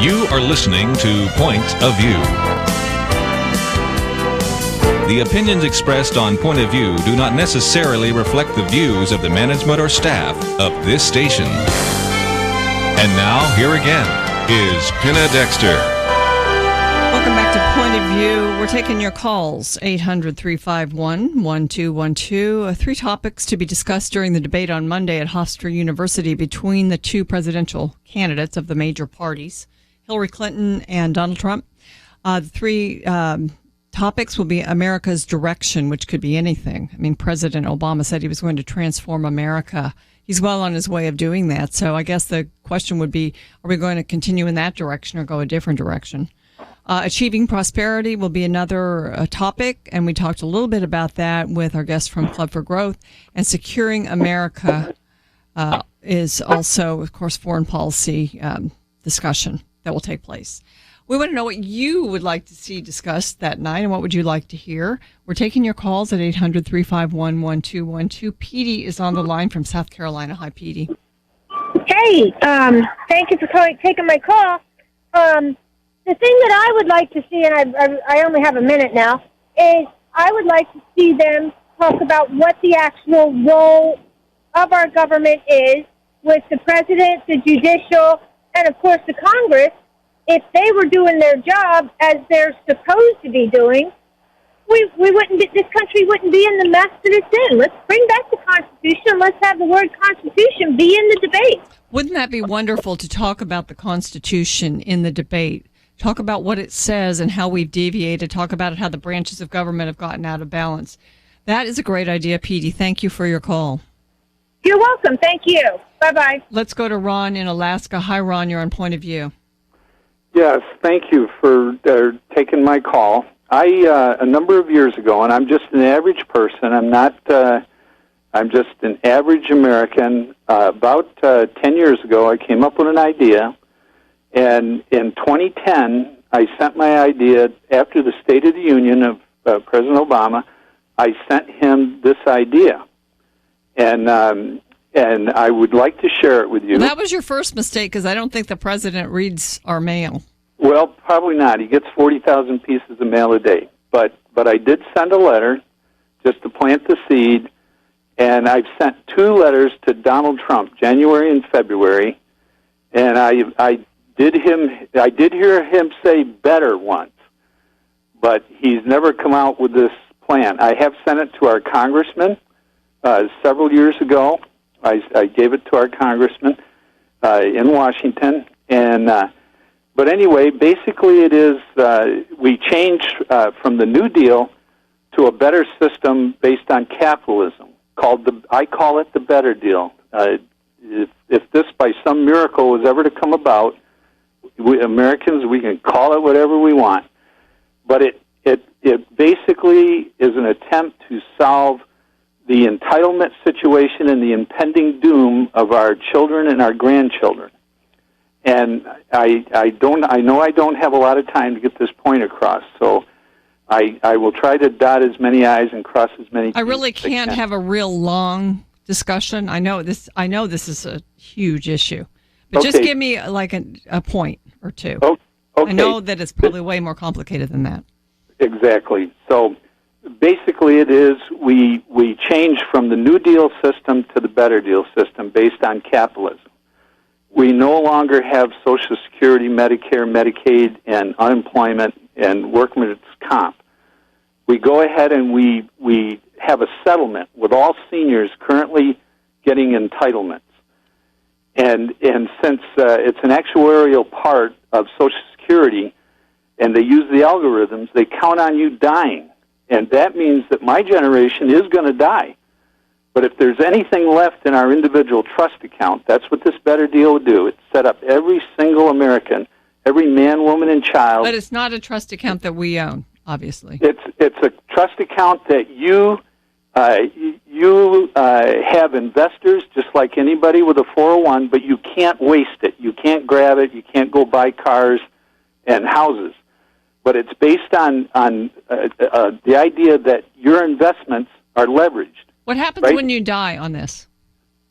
[SPEAKER 2] You are listening to Point of View. The opinions expressed on Point of View do not necessarily reflect the views of the management or staff of this station. And now, here again, is Penna Dexter.
[SPEAKER 3] Welcome back to Point of View. We're taking your calls, 800-351-1212. Three topics to be discussed during the debate on Monday at Hofstra University between the two presidential candidates of the major parties, Hillary Clinton and Donald Trump. The three topics will be America's direction, which could be anything. I mean, President Obama said he was going to transform America. He's well on his way of doing that. So I guess the question would be, are we going to continue in that direction or go a different direction? Achieving prosperity will be another topic, and we talked a little bit about that with our guest from Club for Growth. And securing America is also, of course, foreign policy discussion that will take place. We want to know what you would like to see discussed that night, and what would you like to hear. We're taking your calls at 800-351-1212. Petey is on the line from South Carolina. Hi, Petey.
[SPEAKER 20] Hey, thank you for taking my call. The thing that I would like to see, and I only have a minute now, is I would like to see them talk about what the actual role of our government is with the president, the judicial, and, of course, the Congress. If they were doing their job as they're supposed to be doing, we wouldn't be, this country wouldn't be in the mess that it's in. Let's bring back the Constitution. Let's have the word Constitution be in the debate.
[SPEAKER 3] Wouldn't that be wonderful to talk about the Constitution in the debate? Talk about what it says and how we've deviated. Talk about how the branches of government have gotten out of balance. That is a great idea, Petey. Thank you for your call.
[SPEAKER 20] You're welcome. Thank you. Bye-bye.
[SPEAKER 3] Let's go to Ron in Alaska. Hi, Ron. You're on Point of View.
[SPEAKER 21] Yes, thank you for taking my call. A number of years ago, and I'm just an average person. I'm just an average American. About 10 years ago, I came up with an idea. And in 2010, I sent my idea after the State of the Union of President Obama. I sent him this idea, and I would like to share it with you.
[SPEAKER 3] That was your first mistake, because I don't think the president reads our mail.
[SPEAKER 21] Well, probably not. He gets 40,000 pieces of mail a day. But I did send a letter just to plant the seed, and I've sent two letters to Donald Trump, January and February, and I did hear him say better once, but he's never come out with this plan. I have sent it to our congressman several years ago. I gave it to our congressman in Washington, and but anyway, basically it is we changed from the New Deal to a better system based on capitalism. I call it the better deal. If this by some miracle was ever to come about, we Americans, we can call it whatever we want, but it basically is an attempt to solve the entitlement situation and the impending doom of our children and our grandchildren. And I know I don't have a lot of time to get this point across, so I will try to dot as many I's and cross as many T's.
[SPEAKER 3] I really can't have a real long discussion. I know this is a huge issue, but just give me like a point or two.
[SPEAKER 21] Okay.
[SPEAKER 3] I know that it's probably way more complicated than that.
[SPEAKER 21] Exactly. So basically it is we changed from the New Deal system to the Better Deal system based on capitalism. We no longer have Social Security, Medicare, Medicaid, and unemployment and workman's comp. We go ahead and we have a settlement with all seniors currently getting entitlements. And since it's an actuarial part of Social Security, and they use the algorithms, they count on you dying. And that means that my generation is going to die. But if there's anything left in our individual trust account, that's what this Better Deal would do. It set up every single American, every man, woman, and child.
[SPEAKER 3] But it's not a trust account that we own, obviously.
[SPEAKER 21] It's a trust account that you have investors just like anybody with a 401, but you can't waste it. You can't grab it. You can't go buy cars and houses. But it's based on the idea that your investments are leveraged.
[SPEAKER 3] What happens when you die on this?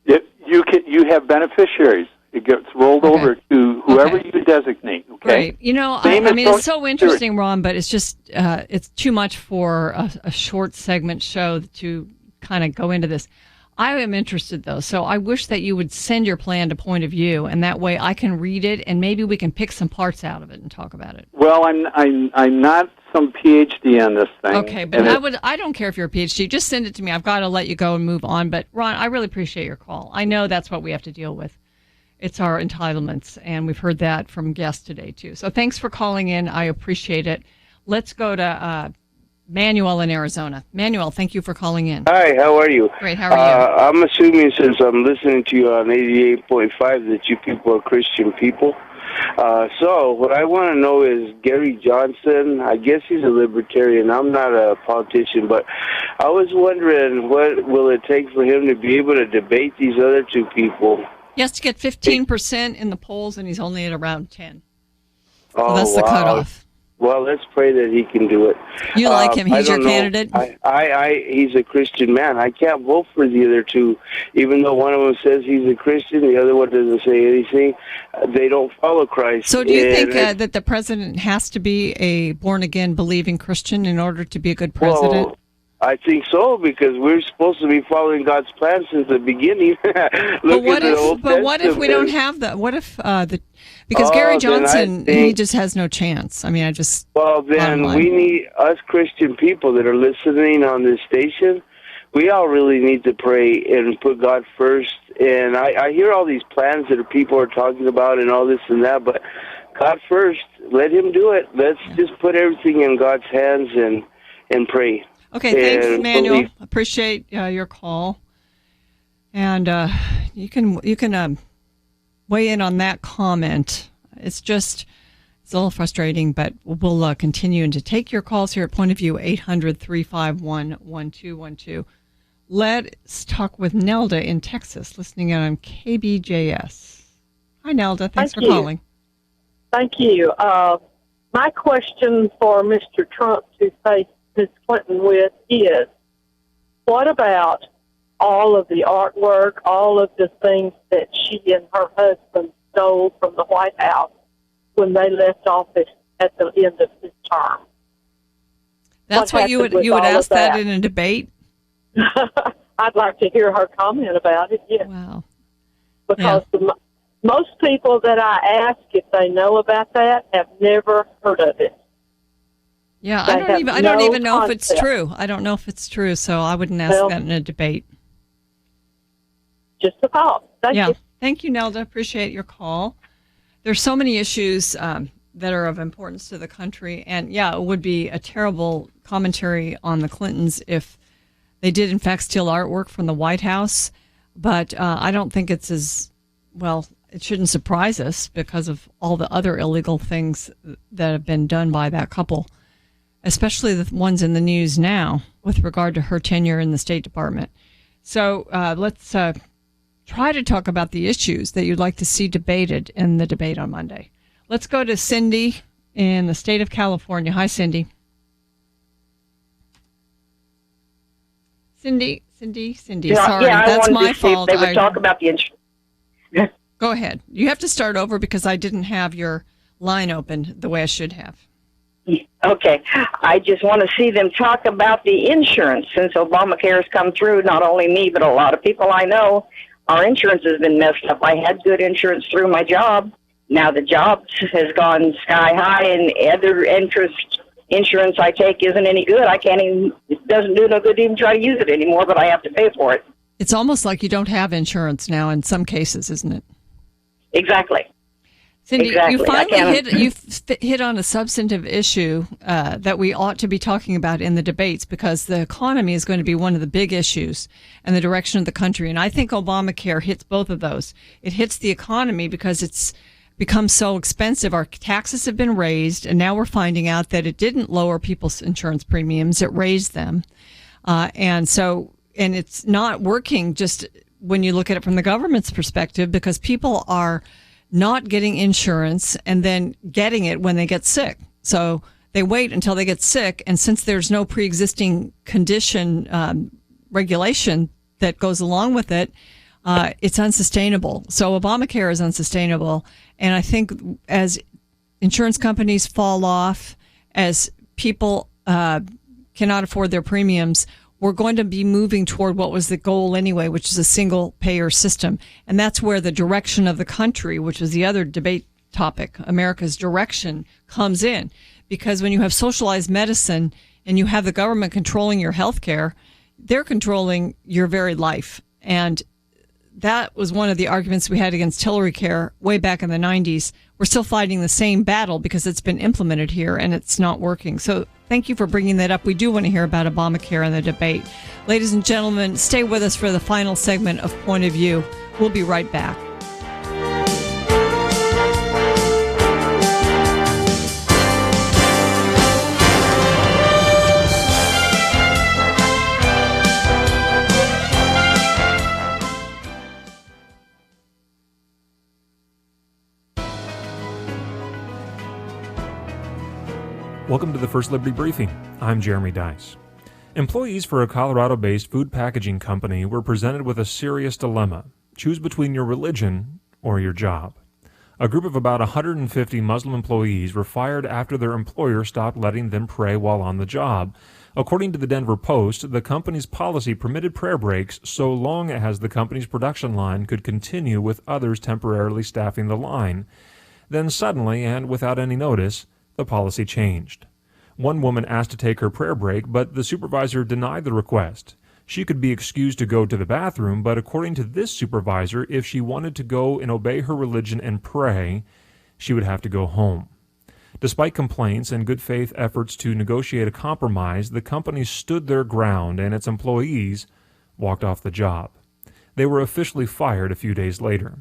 [SPEAKER 21] You have beneficiaries. It gets rolled over to whoever you designate. Okay.
[SPEAKER 3] Right. You know, I mean, it's so interesting, Ron, but it's just it's too much for a short segment show to kind of go into this. I am interested, though, so I wish that you would send your plan to Point of View, and that way I can read it, and maybe we can pick some parts out of it and talk about it.
[SPEAKER 21] Well, I'm not some PhD on this thing.
[SPEAKER 3] Okay, but I don't care if you're a PhD. Just send it to me. I've got to let you go and move on. But Ron, I really appreciate your call. I know that's what we have to deal with. It's our entitlements, and we've heard that from guests today too. So thanks for calling in. I appreciate it. Let's go to Manuel in Arizona. Manuel, thank you for calling in.
[SPEAKER 5] Hi, how are you?
[SPEAKER 3] Great, how are you?
[SPEAKER 5] I'm assuming, since I'm listening to you on 88.5, that you people are Christian people. So what I want to know is Gary Johnson. I guess he's a libertarian. I'm not a politician, but I was wondering, what will it take for him to be able to debate these other two people?
[SPEAKER 3] He has to get 15% in the polls, and he's only at around 10. So that's the cutoff.
[SPEAKER 5] Well, let's pray that he can do it.
[SPEAKER 3] You like him? He's your candidate?
[SPEAKER 5] He's a Christian man. I can't vote for the other two, even though one of them says he's a Christian, the other one doesn't say anything. They don't follow Christ.
[SPEAKER 3] So do you think that the president has to be a born-again, believing Christian in order to be a good president?
[SPEAKER 5] Well, I think so, because we're supposed to be following God's plan since the beginning.
[SPEAKER 3] But what if we don't have that? What if because Gary Johnson, he just has no chance. I mean,
[SPEAKER 5] Well, then we need, us Christian people that are listening on this station, we all really need to pray and put God first. And I hear all these plans that people are talking about and all this and that, but God first, let him do it. Let's just put everything in God's hands and pray.
[SPEAKER 3] Okay, thanks, Manuel. Appreciate your call, and you can weigh in on that comment. It's a little frustrating, but we'll continue to take your calls here at Point of View, 800-351-1212. Let's talk with Nelda in Texas, listening in on KBJS. Hi, Nelda. Thanks for calling.
[SPEAKER 22] Thank you. My question for Mr. Trump to face Ms. Clinton with is, what about all of the artwork, all of the things that she and her husband stole from the White House when they left office at the end of his term?
[SPEAKER 3] That's what you would ask that in a debate?
[SPEAKER 22] I'd like to hear her comment about it, yes.
[SPEAKER 3] Wow.
[SPEAKER 22] Because most people that I ask if they know about that have never heard of it.
[SPEAKER 3] Yeah, I don't even know if it's true. I don't know if it's true, so I wouldn't ask that in a debate.
[SPEAKER 22] Just a thought. Thank you.
[SPEAKER 3] Thank you, Nelda. Appreciate your call. There's so many issues that are of importance to the country, and it would be a terrible commentary on the Clintons if they did, in fact, steal artwork from the White House. But I don't think it's as well. It shouldn't surprise us because of all the other illegal things that have been done by that couple, especially the ones in the news now with regard to her tenure in the State Department. So let's try to talk about the issues that you'd like to see debated in the debate on Monday. Let's go to Cindy in the state of California. Hi, Cindy. Cindy. Sorry, that's my fault.
[SPEAKER 23] They would talk about the insurance.
[SPEAKER 3] Go ahead. You have to start over because I didn't have your line open the way I should have.
[SPEAKER 23] Okay. I just want to see them talk about the insurance. Since Obamacare has come through, not only me, but a lot of people I know, our insurance has been messed up. I had good insurance through my job. Now the job has gone sky high, and other insurance I take isn't any good. It doesn't do no good to even try to use it anymore, but I have to pay for it.
[SPEAKER 3] It's almost like you don't have insurance now in some cases, isn't it?
[SPEAKER 23] Exactly.
[SPEAKER 3] Cindy,
[SPEAKER 23] exactly.
[SPEAKER 3] You finally hit on a substantive issue that we ought to be talking about in the debates, because the economy is going to be one of the big issues and the direction of the country. And I think Obamacare hits both of those. It hits the economy because it's become so expensive. Our taxes have been raised, and now we're finding out that it didn't lower people's insurance premiums. It raised them. And it's not working just when you look at it from the government's perspective, because people are not getting insurance and then getting it when they get sick. So they wait until they get sick. And since there's no pre-existing condition regulation that goes along with it, it's unsustainable. So Obamacare is unsustainable. And I think as insurance companies fall off, as people cannot afford their premiums, we're going to be moving toward what was the goal anyway, which is a single payer system. And that's where the direction of the country, which is the other debate topic, America's direction, comes in. Because when you have socialized medicine and you have the government controlling your health care, they're controlling your very life. And that was one of the arguments we had against Hillary Care way back in the 90s. We're still fighting the same battle because it's been implemented here and it's not working. So thank you for bringing that up. We do want to hear about Obamacare in the debate. Ladies and gentlemen, stay with us for the final segment of Point of View. We'll be right back.
[SPEAKER 6] Welcome to the First Liberty Briefing. I'm Jeremy Dice. Employees for a Colorado-based food packaging company were presented with a serious dilemma. Choose between your religion or your job. A group of about 150 Muslim employees were fired after their employer stopped letting them pray while on the job. According to the Denver Post, the company's policy permitted prayer breaks so long as the company's production line could continue with others temporarily staffing the line. Then suddenly, and without any notice, the policy changed. One woman asked to take her prayer break, but the supervisor denied the request. She could be excused to go to the bathroom, but according to this supervisor, if she wanted to go and obey her religion and pray, she would have to go home. Despite complaints and good faith efforts to negotiate a compromise, the company stood their ground and its employees walked off the job. They were officially fired a few days later.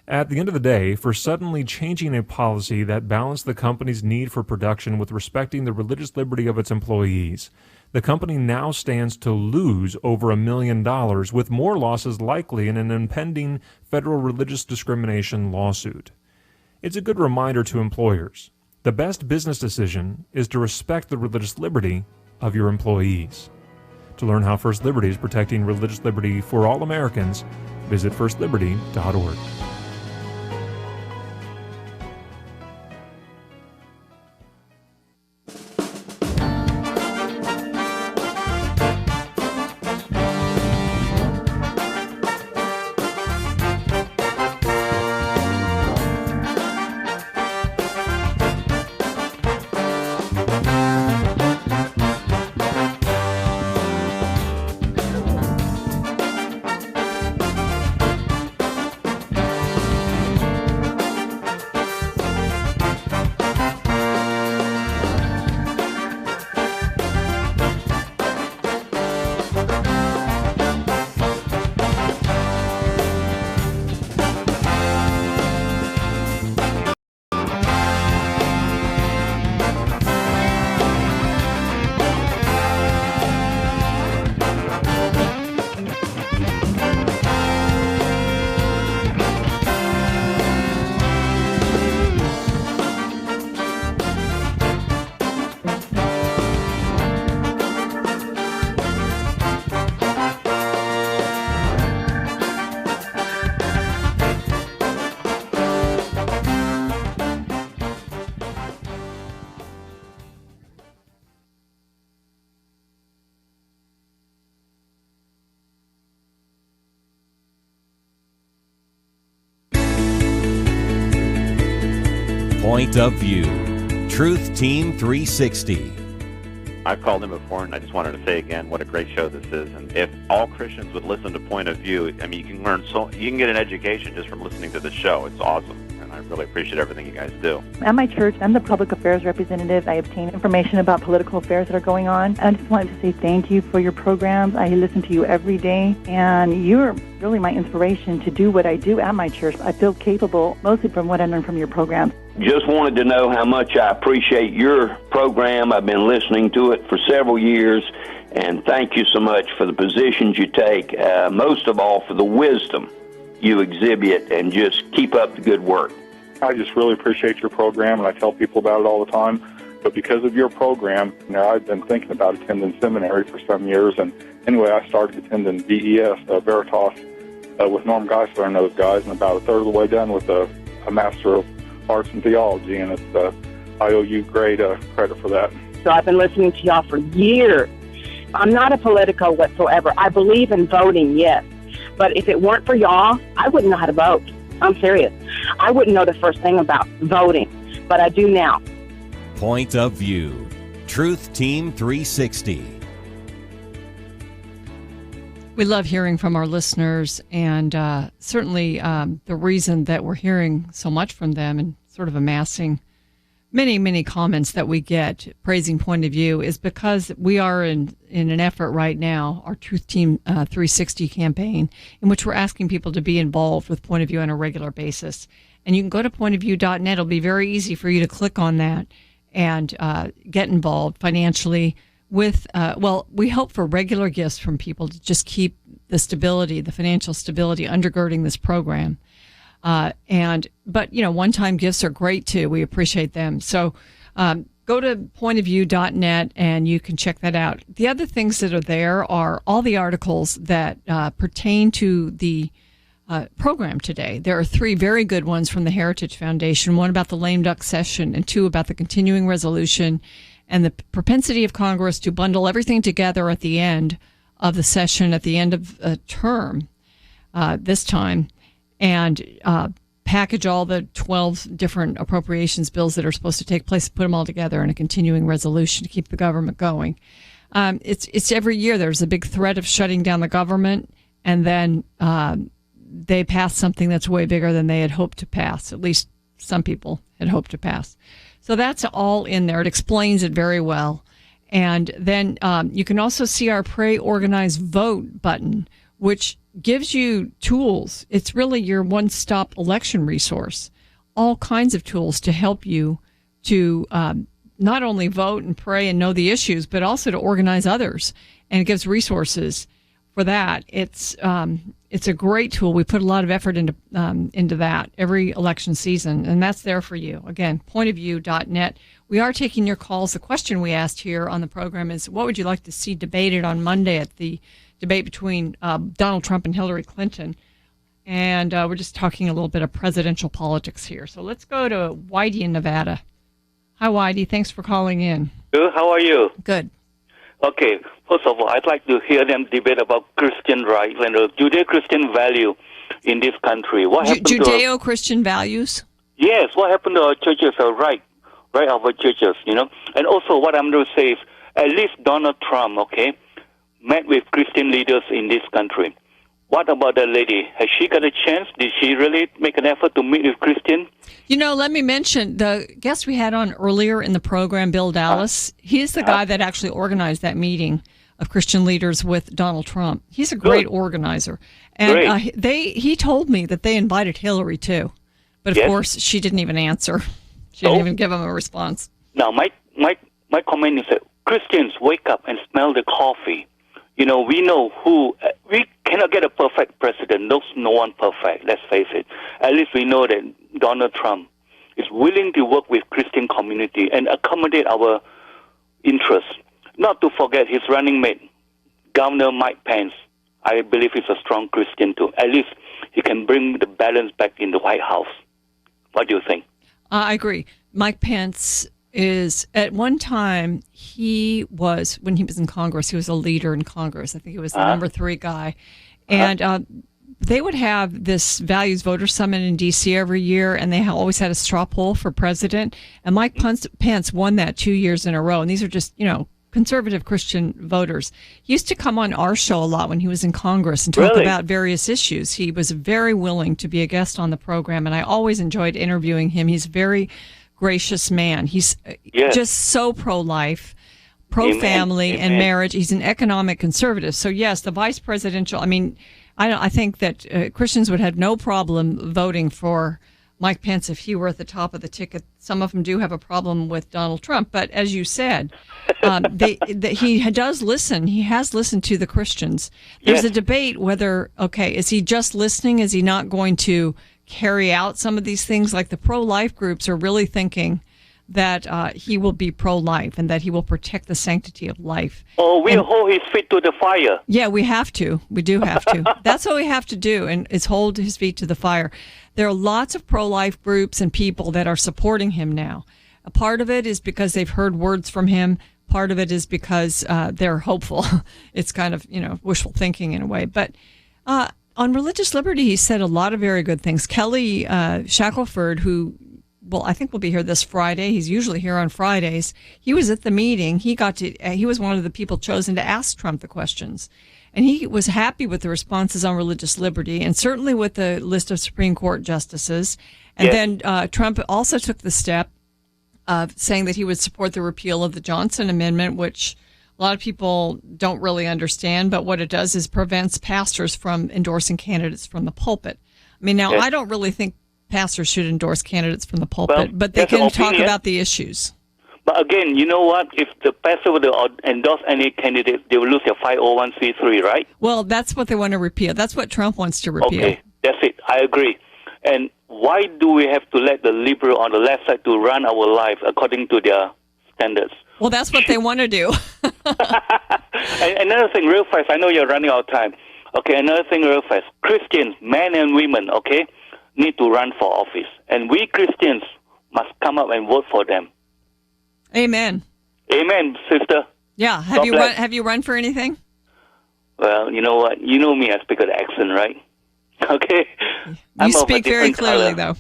[SPEAKER 6] At the end of the day, for suddenly changing a policy that balanced the company's need for production with respecting the religious liberty of its employees, the company now stands to lose over $1 million, with more losses likely in an impending federal religious discrimination lawsuit. It's a good reminder to employers. The best business decision is to respect the religious liberty of your employees. To learn how First Liberty is protecting religious liberty for all Americans, visit firstliberty.org.
[SPEAKER 4] Point of View. Truth Team 360.
[SPEAKER 7] I've called in before, and I just wanted to say again what a great show this is. And if all Christians would listen to Point of View, I mean, you can get an education just from listening to the show. It's awesome, and I really appreciate everything you guys do.
[SPEAKER 8] At my church, I'm the public affairs representative. I obtain information about political affairs that are going on. I just wanted to say thank you for your programs. I listen to you every day, and you're really my inspiration to do what I do at my church. I feel capable, mostly from what I learned from your programs.
[SPEAKER 24] Just wanted to know how much I appreciate your program. I've been listening to it for several years, and thank you so much for the positions you take, most of all for the wisdom you exhibit, and just keep up the good work.
[SPEAKER 25] I just really appreciate your program, and I tell people about it all the time. But because of your program, I've been thinking about attending seminary for some years, and anyway, I started attending VES, Veritas, with Norm Geisler and those guys, and about a third of the way done with a Master of Arts in Theology, and it's I owe you great credit for that.
[SPEAKER 9] So I've been listening to y'all for years. I'm not a politico whatsoever. I believe in voting, yes. But if it weren't for y'all, I wouldn't know how to vote. I'm serious. I wouldn't know the first thing about voting, but I do now.
[SPEAKER 4] Point of View. Truth Team 360.
[SPEAKER 3] We love hearing from our listeners, and certainly the reason that we're hearing so much from them and sort of amassing many comments that we get praising Point of View is because we are in an effort right now, our Truth Team 360 campaign, in which we're asking people to be involved with Point of View on a regular basis. And you can go to pointofview.net. It'll be very easy for you to click on that and get involved financially with, we hope for regular gifts from people to just keep the stability, the financial stability undergirding this program. But one-time gifts are great too. We appreciate them. So go to pointofview.net and you can check that out. The other things that are there are all the articles that pertain to the program today. There are 3 very good ones from the Heritage Foundation, one about the lame duck session and 2 about the continuing resolution and the propensity of Congress to bundle everything together at the end of the session, at the end of a term this time, and package all the 12 different appropriations bills that are supposed to take place, put them all together in a continuing resolution to keep the government going. It's every year there's a big threat of shutting down the government, and then they pass something that's way bigger than they had hoped to pass. At least some people had hoped to pass. So that's all in there. It explains it very well. And then you can also see our Pray, Organize, Vote button, which gives you tools. It's really your one-stop election resource. All kinds of tools to help you to not only vote and pray and know the issues, but also to organize others. And it gives resources for that. It's a great tool. We put a lot of effort into that every election season, and that's there for you. Again, pointofview.net. We are taking your calls. The question we asked here on the program is, what would you like to see debated on Monday at the debate between Donald Trump and Hillary Clinton? And we're just talking a little bit of presidential politics here. So let's go to Whitey in Nevada. Hi, Whitey. Thanks for calling in.
[SPEAKER 10] Good. How are you?
[SPEAKER 3] Good.
[SPEAKER 10] Okay. First of all, I'd like to hear them debate about Christian rights and the Judeo-Christian value in this country. What happened
[SPEAKER 3] Judeo-Christian values?
[SPEAKER 10] Yes. What happened to our churches are right of our churches, And also what I'm going to say is, at least Donald Trump, met with Christian leaders in this country. What about that lady? Has she got a chance? Did she really make an effort to meet with Christian?
[SPEAKER 3] Let me mention the guest we had on earlier in the program, Bill Dallas. He's the guy that actually organized that meeting of Christian leaders with Donald Trump. He's a great organizer. And he told me that they invited Hillary too. But of course, she didn't even answer. She didn't even give him a response.
[SPEAKER 10] Now, my comment is that Christians wake up and smell the coffee. We know we cannot get a perfect president. There's no one perfect, let's face it. At least we know that Donald Trump is willing to work with Christian community and accommodate our interests. Not to forget his running mate, Governor Mike Pence. I believe he's a strong Christian too. At least he can bring the balance back in the White House. What do you think?
[SPEAKER 3] I agree. Mike Pence is, at one time, when he was in Congress, he was a leader in Congress. I think he was the number 3 guy. And they would have this Values Voter Summit in D.C. every year, and they always had a straw poll for president. And Mike Pence won that 2 years in a row. And these are just, conservative Christian voters. He used to come on our show a lot when he was in Congress and talk about various issues. He was very willing to be a guest on the program, and I always enjoyed interviewing him. He's a very gracious man. He's just so pro-life, pro-family, and marriage. He's an economic conservative. So, yes, the vice presidential, I think that Christians would have no problem voting for Mike Pence if he were at the top of the ticket. Some of them do have a problem with Donald Trump. But as you said, he does listen. He has listened to the Christians. There's a debate whether, is he just listening? Is he not going to carry out some of these things? Like the pro-life groups are really thinking that he will be pro-life and that he will protect the sanctity of life.
[SPEAKER 10] Oh, we'll hold his feet to the fire.
[SPEAKER 3] Yeah, we have to. We do have to. That's what we have to do, and is hold his feet to the fire. There are lots of pro-life groups and people that are supporting him now. A part of it is because they've heard words from him. Part of it is because they're hopeful. It's kind of, wishful thinking in a way. But on religious liberty, he said a lot of very good things. Kelly Shackelford, who, I think will be here this Friday. He's usually here on Fridays. He was at the meeting. He was one of the people chosen to ask Trump the questions. And he was happy with the responses on religious liberty and certainly with the list of Supreme Court justices. And then Trump also took the step of saying that he would support the repeal of the Johnson Amendment, which a lot of people don't really understand. But what it does is prevents pastors from endorsing candidates from the pulpit. I mean, now I don't really think pastors should endorse candidits from the pulpit, but they can talk about the issues.
[SPEAKER 10] But again, you know what? If the pastor would endorse any candidate, they will lose their 501c3, right?
[SPEAKER 3] Well, that's what they want to repeal. That's what Trump wants to repeal.
[SPEAKER 10] Okay, that's it. I agree. And why do we have to let the liberal on the left side to run our life according to their standards?
[SPEAKER 3] Well, that's what they want to do.
[SPEAKER 10] And another thing, real fast, I know you're running out of time. Okay, another thing real fast. Christians, men and women, okay, need to run for office. And we Christians must come up and vote for them.
[SPEAKER 3] Amen.
[SPEAKER 10] Amen, sister.
[SPEAKER 3] Yeah. Have you run for anything?
[SPEAKER 10] Well, you know what? You know me, I speak with accent, right? Okay.
[SPEAKER 3] You speak very clearly, though.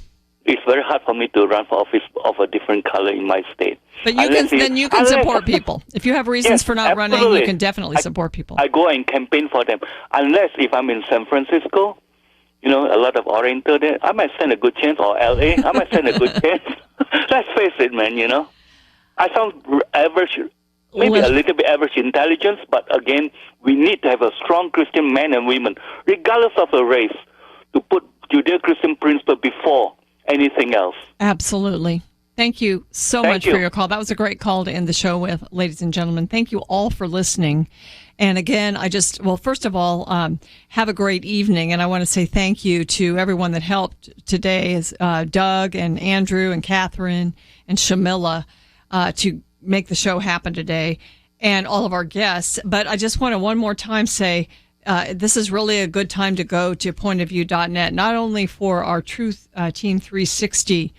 [SPEAKER 10] It's very hard for me to run for office of a different color in my state.
[SPEAKER 3] But you can support people. If you have reasons for not running, you can definitely support people.
[SPEAKER 10] I go and campaign for them. Unless if I'm in San Francisco, a lot of Oriental there, I might stand a good chance, or L.A., I might stand a good chance. Let's face it, man, I sound average, maybe a little bit average intelligence, but again, we need to have a strong Christian men and women, regardless of the race, to put Judeo-Christian principle before anything else.
[SPEAKER 3] Absolutely. Thank you so much for your call. That was a great call to end the show with, ladies and gentlemen. Thank you all for listening. And again, first of all, have a great evening. And I want to say thank you to everyone that helped today, Doug and Andrew and Catherine and Shamila, to make the show happen today, and all of our guests. But I just want to one more time say this is really a good time to go to pointofview.net, not only for our Truth Team 360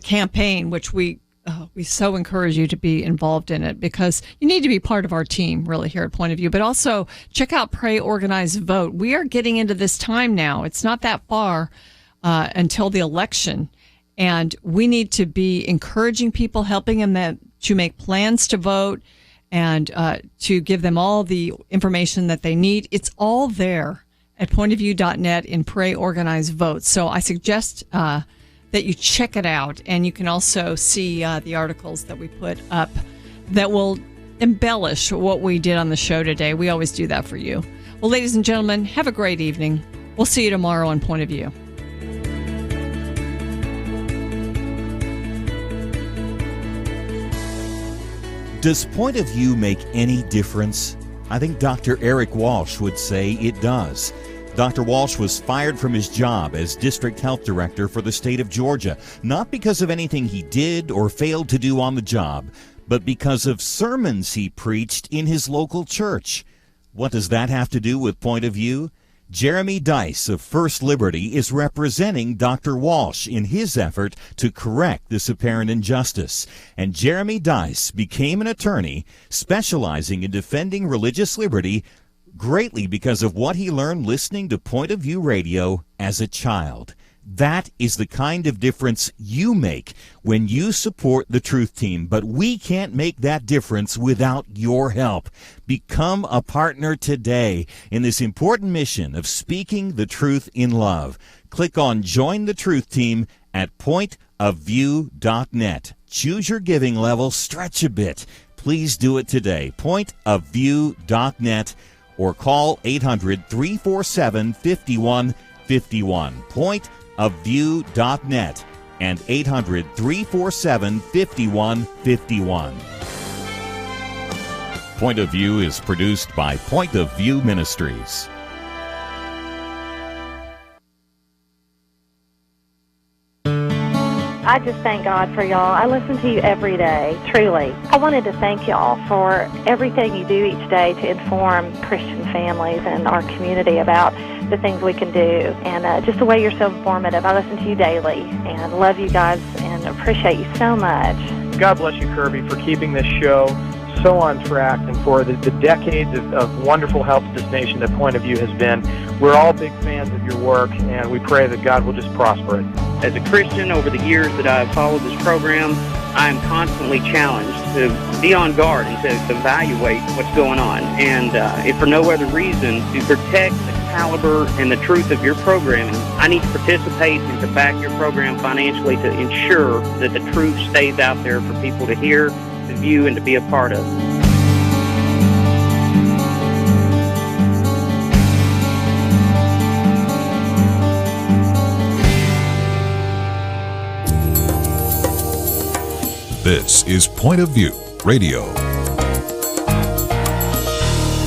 [SPEAKER 3] campaign, which we so encourage you to be involved in it, because you need to be part of our team really here at Point of View, but also check out Pray, Organize, Vote. We are getting into this time now. It's not that far until the election. And we need to be encouraging people, helping them to make plans to vote and to give them all the information that they need. It's all there at pointofview.net in Pray, Organize, Vote. So I suggest that you check it out. And you can also see the articles that we put up that will embellish what we did on the show today. We always do that for you. Well, ladies and gentlemen, have a great evening. We'll see you tomorrow on Point of View.
[SPEAKER 4] Does Point of View make any difference? I think Dr. Eric Walsh would say it does. Dr. Walsh was fired from his job as District Health Director for the state of Georgia, not because of anything he did or failed to do on the job, but because of sermons he preached in his local church. What does that have to do with Point of View? Jeremy Dice of First Liberty is representing Dr. Walsh in his effort to correct this apparent injustice. And Jeremy Dice became an attorney specializing in defending religious liberty greatly because of what he learned listening to Point of View Radio as a child. That is the kind of difference you make when you support the Truth Team, but we can't make that difference without your help. Become a partner today in this important mission of speaking the truth in love. Click on Join the Truth Team at pointofview.net. Choose your giving level, stretch a bit. Please do it today. Pointofview.net or call 800-347-5151. Pointofview.net and 800-347-5151. Point of View is produced by Point of View Ministries.
[SPEAKER 11] I just thank God for y'all. I listen to you every day, truly. I wanted to thank y'all for everything you do each day to inform Christian families and our community about the things we can do, and just the way you're so informative. I listen to you daily and love you guys and appreciate you so much.
[SPEAKER 12] God bless you, Kirby, for keeping this show so on track and for the decades of wonderful help to this nation that Point of View has been. We're all big fans of your work, and we pray that God will just prosper it.
[SPEAKER 13] As a Christian, over the years that I've followed this program, I am constantly challenged to be on guard and to evaluate what's going on. And if for no other reason, to protect the caliber and the truth of your programming, I need to participate and to back your program financially to ensure that the truth stays out there for people to hear, to view, and to be a part of.
[SPEAKER 2] This is Point of View Radio.